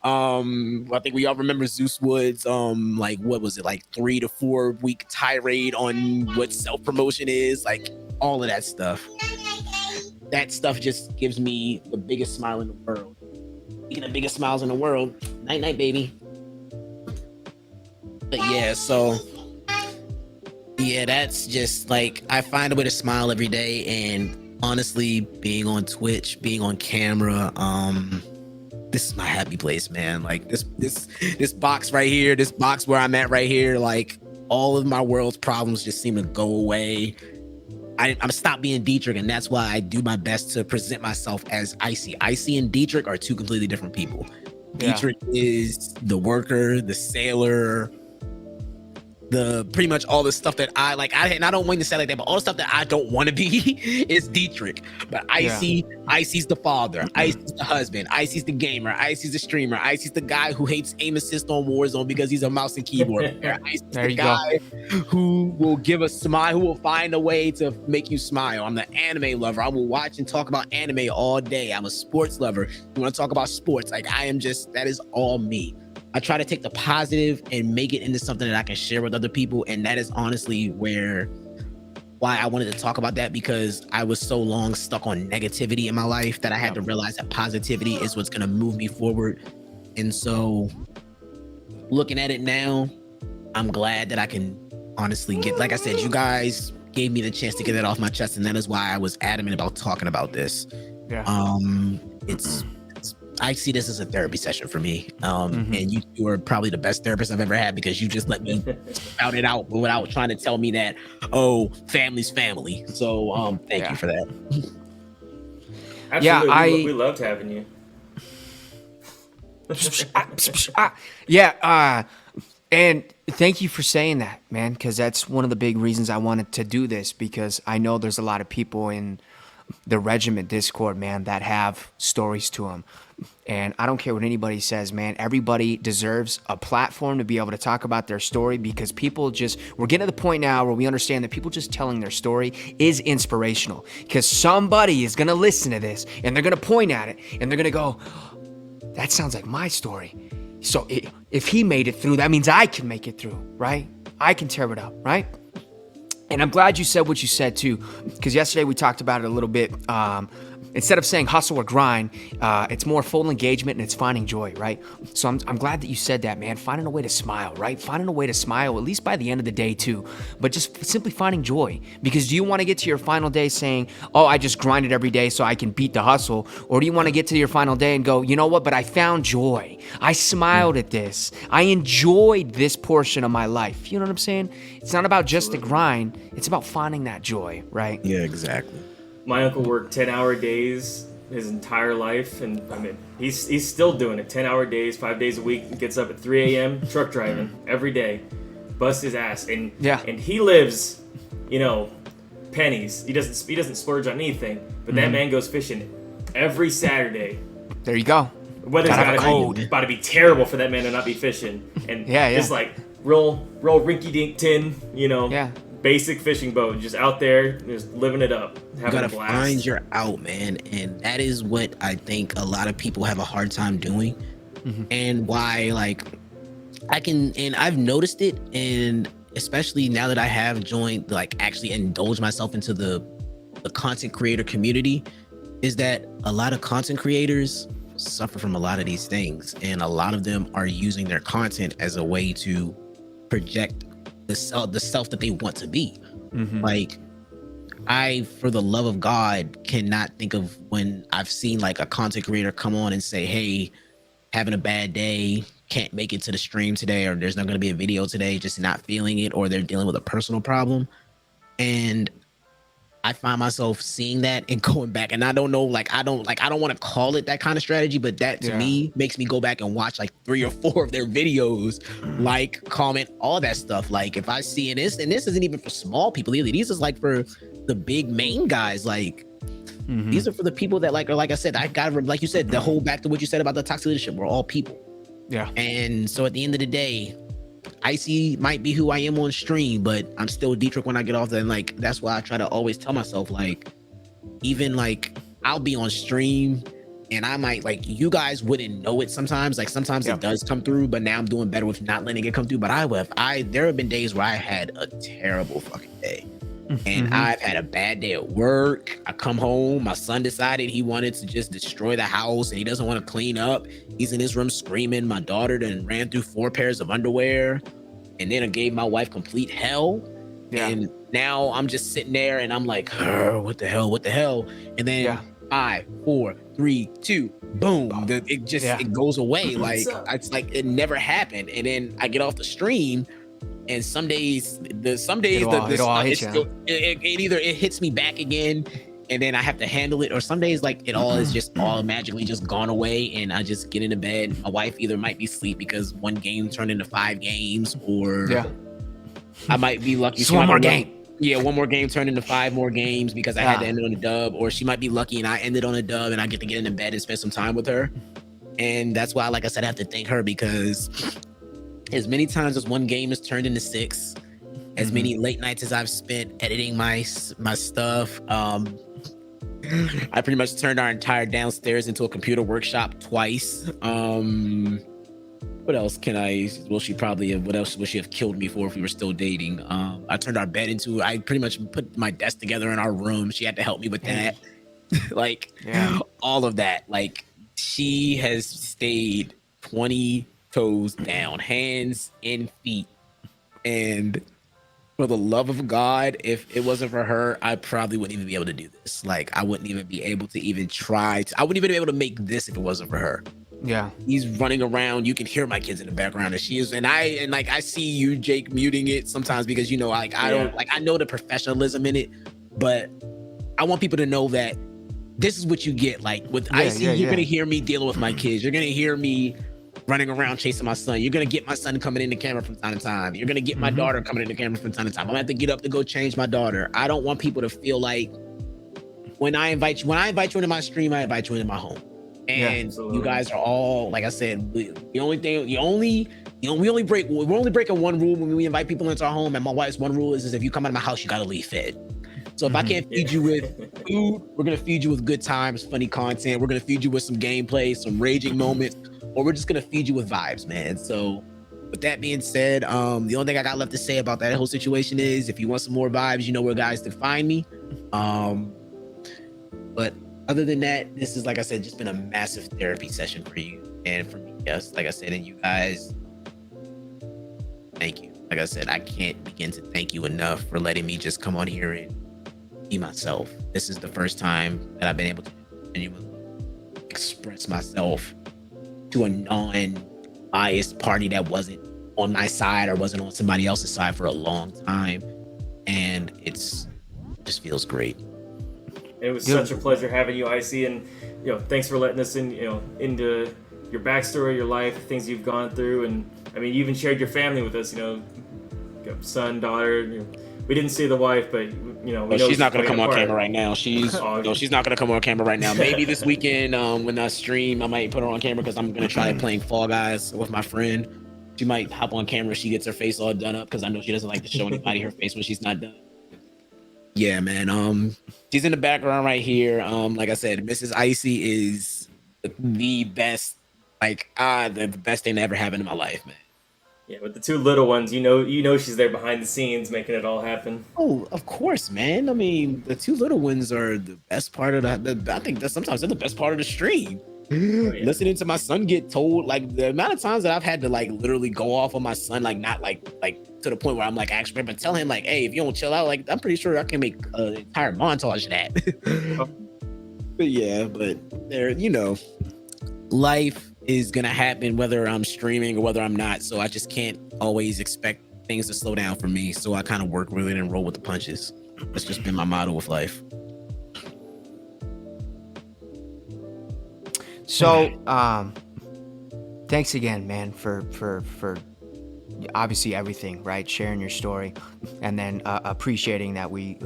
I think we all remember Zeus Woods, what was it, 3 to 4 week tirade on what self-promotion is, all of that stuff. That stuff just gives me the biggest smile in the world. Speaking of biggest smiles in the world, night night, baby. But that's just I find a way to smile every day. And honestly, being on Twitch, being on camera, this is my happy place, man. This box right here, this box where I'm at right here, all of my world's problems just seem to go away. I'm stopped being Deitric, and that's why I do my best to present myself as Icey. Icey and Deitric are two completely different people. Deitric is the worker, the sailor, the pretty much all the stuff that I and I don't want to say like that, but all the stuff that I don't want to be is Deitric. But Icey's the father, Icey's the husband, Icey's the gamer, Icey's the streamer, Icey's the guy who hates aim assist on Warzone because he's a mouse and keyboard player. Icey's the guy who will give a smile, who will find a way to make you smile. I'm the anime lover. I will watch and talk about anime all day. I'm a sports lover. You want to talk about sports? That is all me. I try to take the positive and make it into something that I can share with other people. And that is honestly why I wanted to talk about that, because I was so long stuck on negativity in my life that I had to realize that positivity is what's going to move me forward. And so looking at it now, I'm glad that I can honestly get, like I said, you guys gave me the chance to get it off my chest. And that is why I was adamant about talking about this. I see this as a therapy session for me. And you are probably the best therapist I've ever had, because you just let me spout it out without trying to tell me that, family's family. So thank you for that. Absolutely. We loved having you. And thank you for saying that, man, because that's one of the big reasons I wanted to do this, because I know there's a lot of people in the regiment Discord, man, that have stories to them. And I don't care what anybody says, man. Everybody deserves a platform to be able to talk about their story, because we're getting to the point now where we understand that people just telling their story is inspirational, because somebody is going to listen to this and they're going to point at it and they're going to go, that sounds like my story. So if he made it through, that means I can make it through, right? I can tear it up, right? And I'm glad you said what you said too, because yesterday we talked about it a little bit. Instead of saying hustle or grind, it's more full engagement and it's finding joy, right? So I'm glad that you said that, man. Finding a way to smile, right? Finding a way to smile, at least by the end of the day too. But just simply finding joy. Because do you want to get to your final day saying, oh, I just grinded every day so I can beat the hustle? Or do you want to get to your final day and go, you know what, but I found joy. I smiled at this. I enjoyed this portion of my life. You know what I'm saying? It's not about just the grind. It's about finding that joy, right? Yeah, exactly. My uncle worked 10-hour days his entire life, and I mean, he's still doing it. 10-hour days, 5 days a week. Gets up at 3 a.m. truck driving every day, busts his ass, and he lives, pennies. He doesn't splurge on anything. But that man goes fishing every Saturday. There you go. Weather's about to be terrible for that man to not be fishing, and it's like real rinky-dink tin, basic fishing boat, just out there, just living it up, having a blast. You gotta find your out, man, and that is what I think a lot of people have a hard time doing, and why, I've noticed it, and especially now that I have joined, actually indulged myself into the content creator community, is that a lot of content creators suffer from a lot of these things, and a lot of them are using their content as a way to project the self that they want to be. I, for the love of God, cannot think of when I've seen a content creator come on and say, hey, having a bad day, can't make it to the stream today, or there's not going to be a video today, just not feeling it, or they're dealing with a personal problem. And I find myself seeing that and going back, and I don't know, I don't want to call it that kind of strategy, but that to me makes me go back and watch 3 or 4 of their videos, comment, all that stuff. If I see this isn't even for small people either. These is for the big main guys. These are for the people that are, like I said, I got, like you said, the whole back to what you said about the toxic leadership. We're all people. Yeah. And so at the end of the day, Icey might be who I am on stream, but I'm still Deitric when I get off there. And that's why I try to always tell myself, even I'll be on stream and I might, you guys wouldn't know it sometimes. Sometimes it does come through, but now I'm doing better with not letting it come through. But there have been days where I had a terrible fucking day. And I've had a bad day at work. I come home, my son decided he wanted to just destroy the house and he doesn't want to clean up. He's in his room screaming. My daughter then ran through 4 pairs of underwear, and then I gave my wife complete hell. And now I'm just sitting there and I'm like, what the hell? And then 5, 4, 3, 2, boom. It goes away. It's it never happened. And then I get off the stream, and some days it hits me back again, and then I have to handle it. Or some days it all is just all magically just gone away, and I just get into bed. My wife either might be asleep because 1 game turned into 5 games, or I might be lucky. Just one more game. Yeah, 1 more game turned into 5 more games because I had to end it on a dub, or she might be lucky and I ended on a dub and I get to get into bed and spend some time with her. And that's why, like I said, I have to thank her, because as many times as 1 game has turned into 6, as many late nights as I've spent editing my stuff, I pretty much turned our entire downstairs into a computer workshop twice. What else what else would she have killed me for if we were still dating? I turned our bed into, I pretty much put my desk together in our room. She had to help me with that. All of that. She has stayed 20 toes down, hands and feet. And for the love of God, if it wasn't for her, I probably wouldn't even be able to do this. I wouldn't even be able to even try. I wouldn't even be able to make this if it wasn't for her. Yeah, he's running around. You can hear my kids in the background, and she is. And I see you, Jake, muting it sometimes because I know the professionalism in it, but I want people to know that this is what you get. With Icey, you're gonna hear me dealing with my kids. You're gonna hear me running around chasing my son. You're gonna get my son coming in the camera from time to time. You're gonna get my daughter coming in the camera from time to time. I'm gonna have to get up to go change my daughter. I don't want people to feel like when I invite you into my stream, I invite you into my home. And you guys are all, like I said, we're only breaking one rule when we invite people into our home. And my wife's one rule is if you come out of my house, you gotta leave fed. So if I can't feed you with food, we're gonna feed you with good times, funny content. We're gonna feed you with some gameplay, some raging moments, or we're just gonna feed you with vibes, man. So with that being said, the only thing I got left to say about that whole situation is if you want some more vibes, you know where guys to find me. But other than that, this is, like I said, just been a massive therapy session for you and for me. Yes, like I said, and you guys, thank you. Like I said, I can't begin to thank you enough for letting me just come on here and be myself. This is the first time that I've been able to genuinely express myself to a non-biased party that wasn't on my side or wasn't on somebody else's side for a long time. And it just feels great. It was such a pleasure having you, Icey, and thanks for letting us in, into your backstory, your life, things you've gone through, and I mean, you even shared your family with us. Son, daughter. We didn't see the wife, but we know she's not gonna come on camera right now. She's she's not gonna come on camera right now. Maybe this weekend, when I stream, I might put her on camera because I'm gonna try playing Fall Guys with my friend. She might hop on camera. She gets her face all done up because I know she doesn't like to show anybody her face when she's not done. Yeah, man. She's in the background right here. Like I said, Mrs. Icey is the best, the best thing that ever happened in my life, man. Yeah, with the two little ones, you know she's there behind the scenes making it all happen. Oh, of course, man. I mean, the two little ones are the best part of I think that sometimes they're the best part of the stream. Oh, yeah. Listening to my son get told, the amount of times that I've had to literally go off on my son, not to the point where I'm actually, but tell him hey, if you don't chill out, I'm pretty sure I can make an entire montage of that. But yeah, but there, life is gonna happen whether I'm streaming or whether I'm not. So I just can't always expect things to slow down for me. So I kind of work with it and roll with the punches. That's just been my motto with life. So, thanks again, man, for obviously everything, right? Sharing your story, and then appreciating that we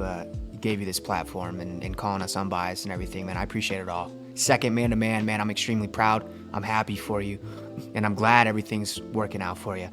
gave you this platform and calling us unbiased and everything, man. I appreciate it all. Second, man to man, I'm extremely proud. I'm happy for you, and I'm glad everything's working out for you.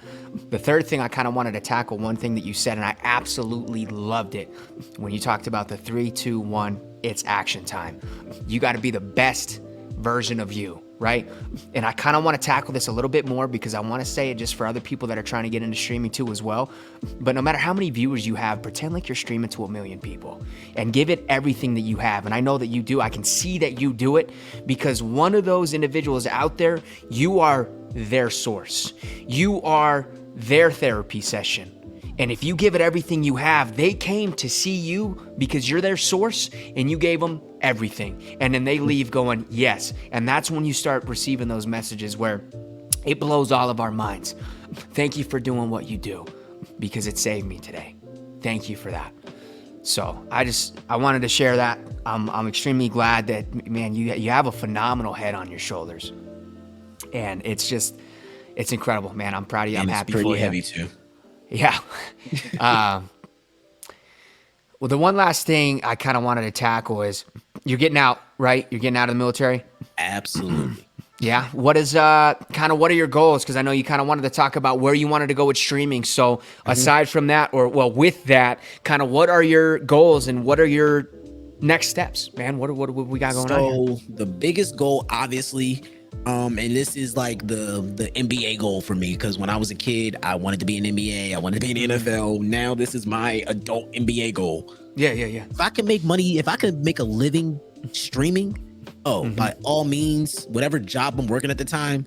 The third thing I kind of wanted to tackle, one thing that you said, and I absolutely loved it, when you talked about the 3, 2, 1, it's action time. You got to be the best version of you, right? And I kind of want to tackle this a little bit more because I want to say it just for other people that are trying to get into streaming too as well. But no matter how many viewers you have, pretend like you're streaming to 1 million people and give it everything that you have. And I know that you do. I can see that you do it because one of those individuals out there, you are their source. You are their therapy session. And if you give it everything you have, they came to see you because you're their source and you gave them everything. And then they leave going, yes. And that's when you start receiving those messages where it blows all of our minds. Thank you for doing what you do because it saved me today. Thank you for that. So I wanted to share that. I'm extremely glad that, man, you have a phenomenal head on your shoulders. And it's incredible, man. I'm proud of you. I'm happy for you. It's pretty heavy too. Yeah. Well, the one last thing I kind of wanted to tackle is you're getting out, right? You're getting out of the military? Absolutely. Yeah. What are your goals? Because I know you kind of wanted to talk about where you wanted to go with streaming. So aside from that, with that, kind of what are your goals and what are your next steps, man? What we got going on here? So the biggest goal, obviously, and this is the NBA goal for me, because when I was a kid, I wanted to be in NBA, I wanted to be in the NFL. Now this is my adult NBA goal. Yeah. If I can make money, if I could make a living streaming, by all means, whatever job I'm working at the time,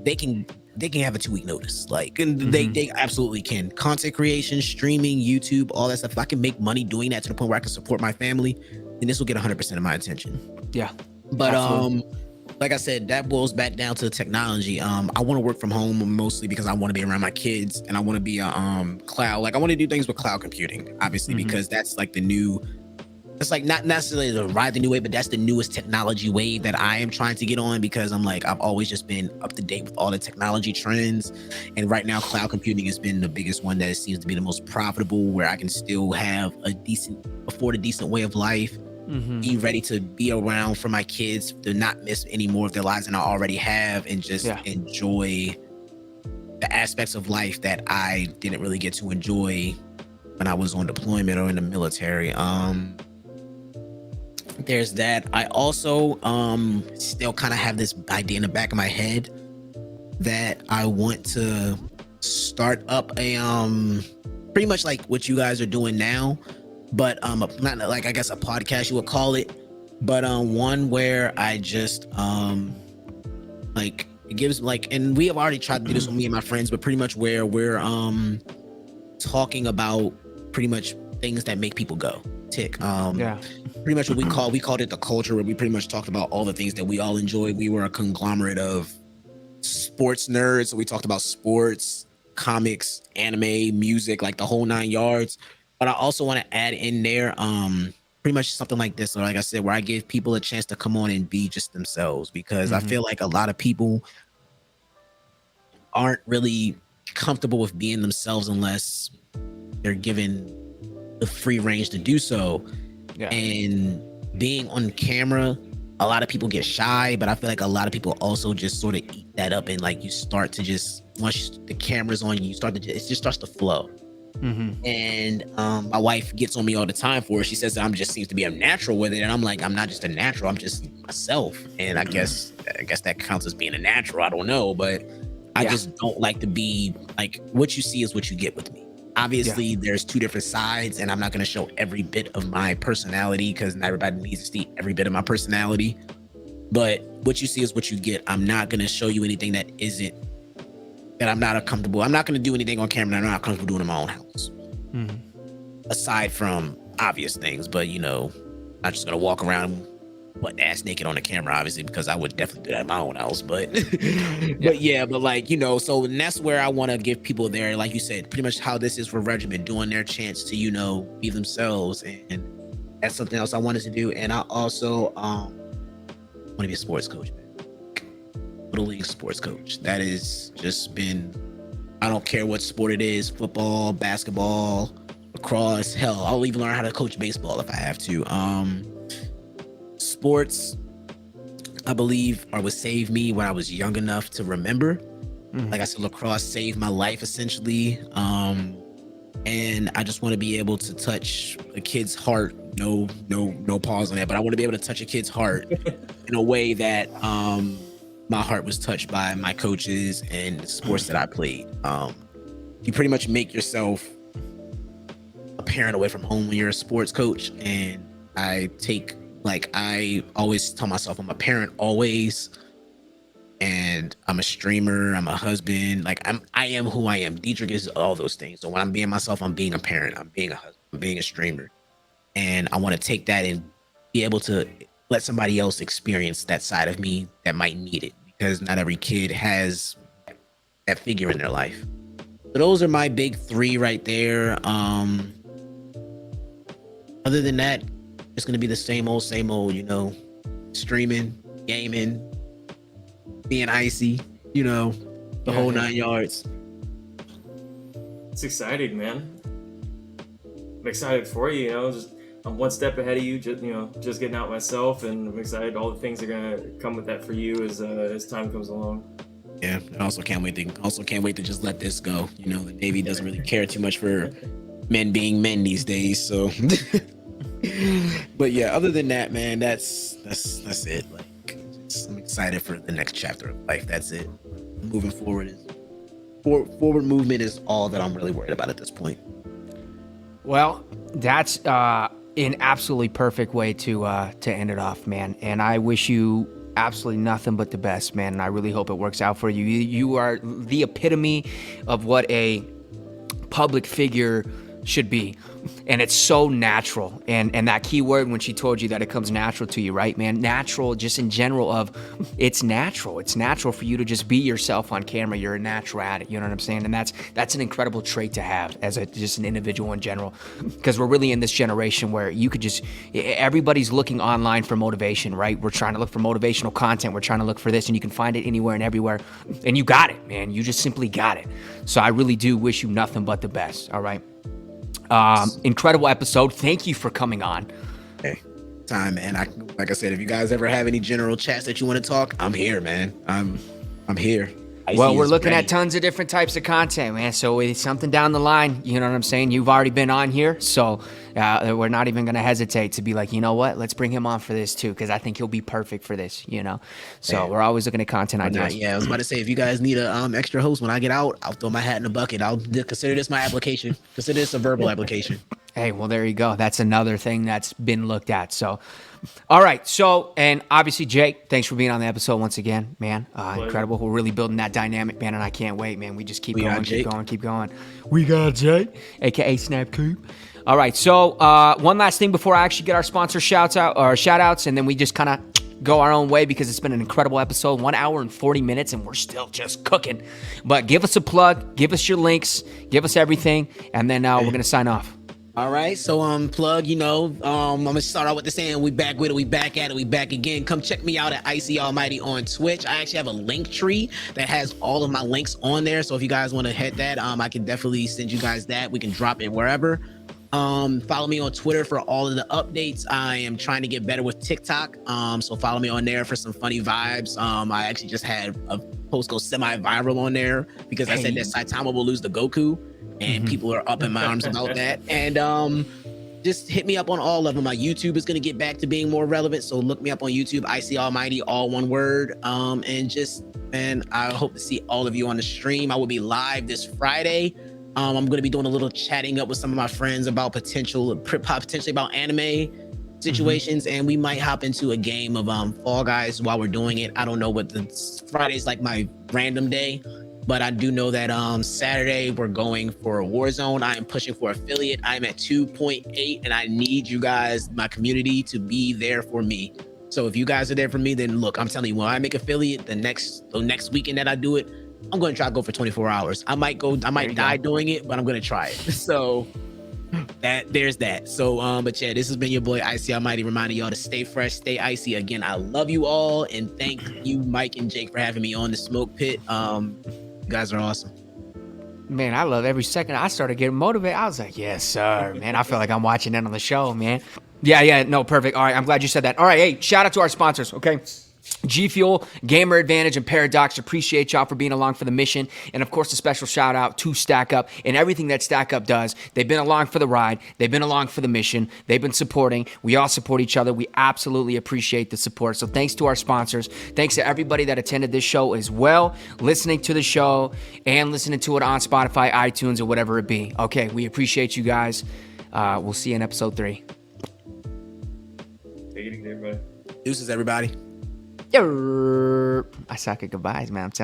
they can have a 2-week notice. They absolutely can. Content creation, streaming, YouTube, all that stuff. If I can make money doing that to the point where I can support my family, then this will get 100% of my attention. Yeah. But like I said, that boils back down to the technology. I want to work from home mostly because I want to be around my kids and I want to be a cloud. I want to do things with cloud computing, obviously, because that's the new. It's not necessarily to ride the new wave, but that's the newest technology wave that I am trying to get on, because I've always just been up to date with all the technology trends. And right now, cloud computing has been the biggest one that it seems to be the most profitable, where I can still have afford a decent way of life be ready to be around for my kids, to not miss any more of their lives than I already have, and just enjoy the aspects of life that I didn't really get to enjoy when I was on deployment or in the military. There's that. I also still kind of have this idea in the back of my head that I want to start up a pretty much like what you guys are doing now, but not like, I guess, a podcast you would call it, but one where I just like, it gives like, and we have already tried to do this with me and my friends, but pretty much where we're talking about pretty much things that make people go tick. Pretty much what we called it the culture, where we pretty much talked about all the things that we all enjoy. We were a conglomerate of sports nerds, so we talked about sports, comics, anime, music, like the whole 9 yards. But I also want to add in there pretty much something like this, or like I said, where I give people a chance to come on and be just themselves, because I feel like a lot of people aren't really comfortable with being themselves unless they're given the free range to do so. And being on camera, a lot of people get shy, but I feel like a lot of people also just sort of eat that up, and like you start to just, once the camera's on you, it just starts to flow. And my wife gets on me all the time for it. She says that I'm just seems to be a natural with it, and I'm like, I'm not just a natural, I'm just myself. And I guess that counts as being a natural. I don't know, but I just don't like to be like, what you see is what you get with me. Obviously, there's two different sides, and I'm not going to show every bit of my personality, because not everybody needs to see every bit of my personality. But what you see is what you get. I'm not going to show you anything that I'm not comfortable. I'm not going to do anything on camera that I'm not comfortable doing in my own house. Aside from obvious things, but not just going to walk around butt ass naked on the camera, obviously, because I would definitely do that in my own house. But but like, so, and that's where I want to give people there, like you said, pretty much how this is for Regiment, doing their chance to, be themselves. And that's something else I wanted to do. And I also want to be a sports coach, man. Little league sports coach. That is just been, I don't care what sport it is, football, basketball, lacrosse, hell, I'll even learn how to coach baseball if I have to. Sports, I believe, would save me when I was young enough to remember. Like I said, lacrosse saved my life essentially. And I just want to be able to touch a kid's heart. No pause on that, but I want to be able to touch a kid's heart in a way that my heart was touched by my coaches and the sports that I played. You pretty much make yourself a parent away from home when you're a sports coach, and I always tell myself I'm a parent always, and I'm a streamer, I'm a husband, I am who I am. Deitric is all those things. So when I'm being myself, I'm being a parent, I'm being a husband, I'm being a streamer. And I want to take that and be able to let somebody else experience that side of me that might need it, because not every kid has that figure in their life. So those are my big three right there. Other than that, it's going to be the same old, streaming, gaming, being Icey, the whole 9 yards. It's exciting, man. I'm excited for you, I'm one step ahead of you, just getting out myself, and I'm excited all the things are going to come with that for you as time comes along. Yeah, I also can't wait to just let this go. The Navy doesn't really care too much for men being men these days, so... But yeah, other than that, man, that's it. I'm excited for the next chapter of life. That's it. Moving forward forward movement is all that I'm really worried about at this point. Well, that's an absolutely perfect way to end it off, man. And I wish you absolutely nothing but the best, man. And I really hope it works out for you. You are the epitome of what a public figure should be. And it's so natural. And that key word when she told you that it comes natural to you, right, man? Natural, just in general of, it's natural. It's natural for you to just be yourself on camera. You're a natural at it, you know what I'm saying? And that's an incredible trait to have as just an individual in general. Because we're really in this generation where you could everybody's looking online for motivation, right? We're trying to look for motivational content. We're trying to look for this, and you can find it anywhere and everywhere. And you got it, man. You just simply got it. So I really do wish you nothing but the best, all right? Incredible episode. Thank you for coming on. Hey. time, man. Like I said, if you guys ever have any general chats that you want to talk, I'm here, man. I'm here. Well, we're looking at tons of different types of content, man. So it's something down the line, you know what I'm saying? You've already been on here, so we're not even going to hesitate to be like, you know what? Let's bring him on for this too, because I think he'll be perfect for this, you know? So we're always looking at content ideas. Yeah, I was about to say, if you guys need a extra host when I get out, I'll throw my hat in the bucket. I'll consider this my application. Consider this a verbal application. Hey, well, there you go. That's another thing that's been looked at. So, all right. So, and obviously, Jake, thanks for being on the episode once again, man. Incredible. We're really building that dynamic, man, and I can't wait, man. We just keep going. We got Jake, aka Snap Coop. All right. So, one last thing before I actually get our sponsor shout outs, and then we just kind of go our own way because it's been an incredible episode, 1 hour and 40 minutes, and we're still just cooking. But give us a plug, give us your links, give us everything, and then we're gonna sign off. All right, so plug, I'm gonna start out with the saying, we back with it, we back at it, we back again. Come check me out at Icey Almighty on Twitch. I actually have a link tree that has all of my links on there, so if you guys want to hit that, I can definitely send you guys that. We can drop it wherever. Follow me on Twitter for all of the updates. I am trying to get better with TikTok, so follow me on there for some funny vibes. I actually just had a post go semi-viral on there because I said that Saitama will lose the Goku, and people are up in my arms about that. And just hit me up on all of them. My YouTube is going to get back to being more relevant, so look me up on YouTube, Icey Almighty, all one word. And I hope to see all of you on the stream. I will be live this Friday. I'm going to be doing a little chatting up with some of my friends about potentially about anime situations, and we might hop into a game of Fall Guys while we're doing it. I don't know what Friday's like my random day, but I do know that Saturday we're going for a Warzone. I am pushing for affiliate. I'm at 2.8, and I need you guys, my community, to be there for me. So if you guys are there for me, then look, I'm telling you, when I make affiliate the next weekend that I do it, I'm going to try to go for 24 hours. I might die doing it, but I'm going to try it. So there's that. So, but yeah, this has been your boy Icey Almighty, reminding y'all to stay fresh, stay icy. Again, I love you all, and thank you, Mike and Jake, for having me on the Smoke Pit. You guys are awesome. Man, I love every second. I started getting motivated. I was like, yes, sir, man. I feel like I'm watching that on the show, man. Yeah, no, perfect. All right, I'm glad you said that. All right, hey, shout out to our sponsors, okay? G Fuel, Gamer Advantage, and Paradox. Appreciate y'all for being along for the mission. And of course, a special shout out to Stack Up and everything that Stack Up does. They've been along for the ride. They've been along for the mission. They've been supporting. We all support each other. We absolutely appreciate the support. So thanks to our sponsors. Thanks to everybody that attended this show as well, listening to the show and listening to it on Spotify, iTunes, or whatever it be. Okay, we appreciate you guys. We'll see you in episode 3. Take it easy, everybody. Deuces, everybody. I suck at goodbyes, man. I'm telling you.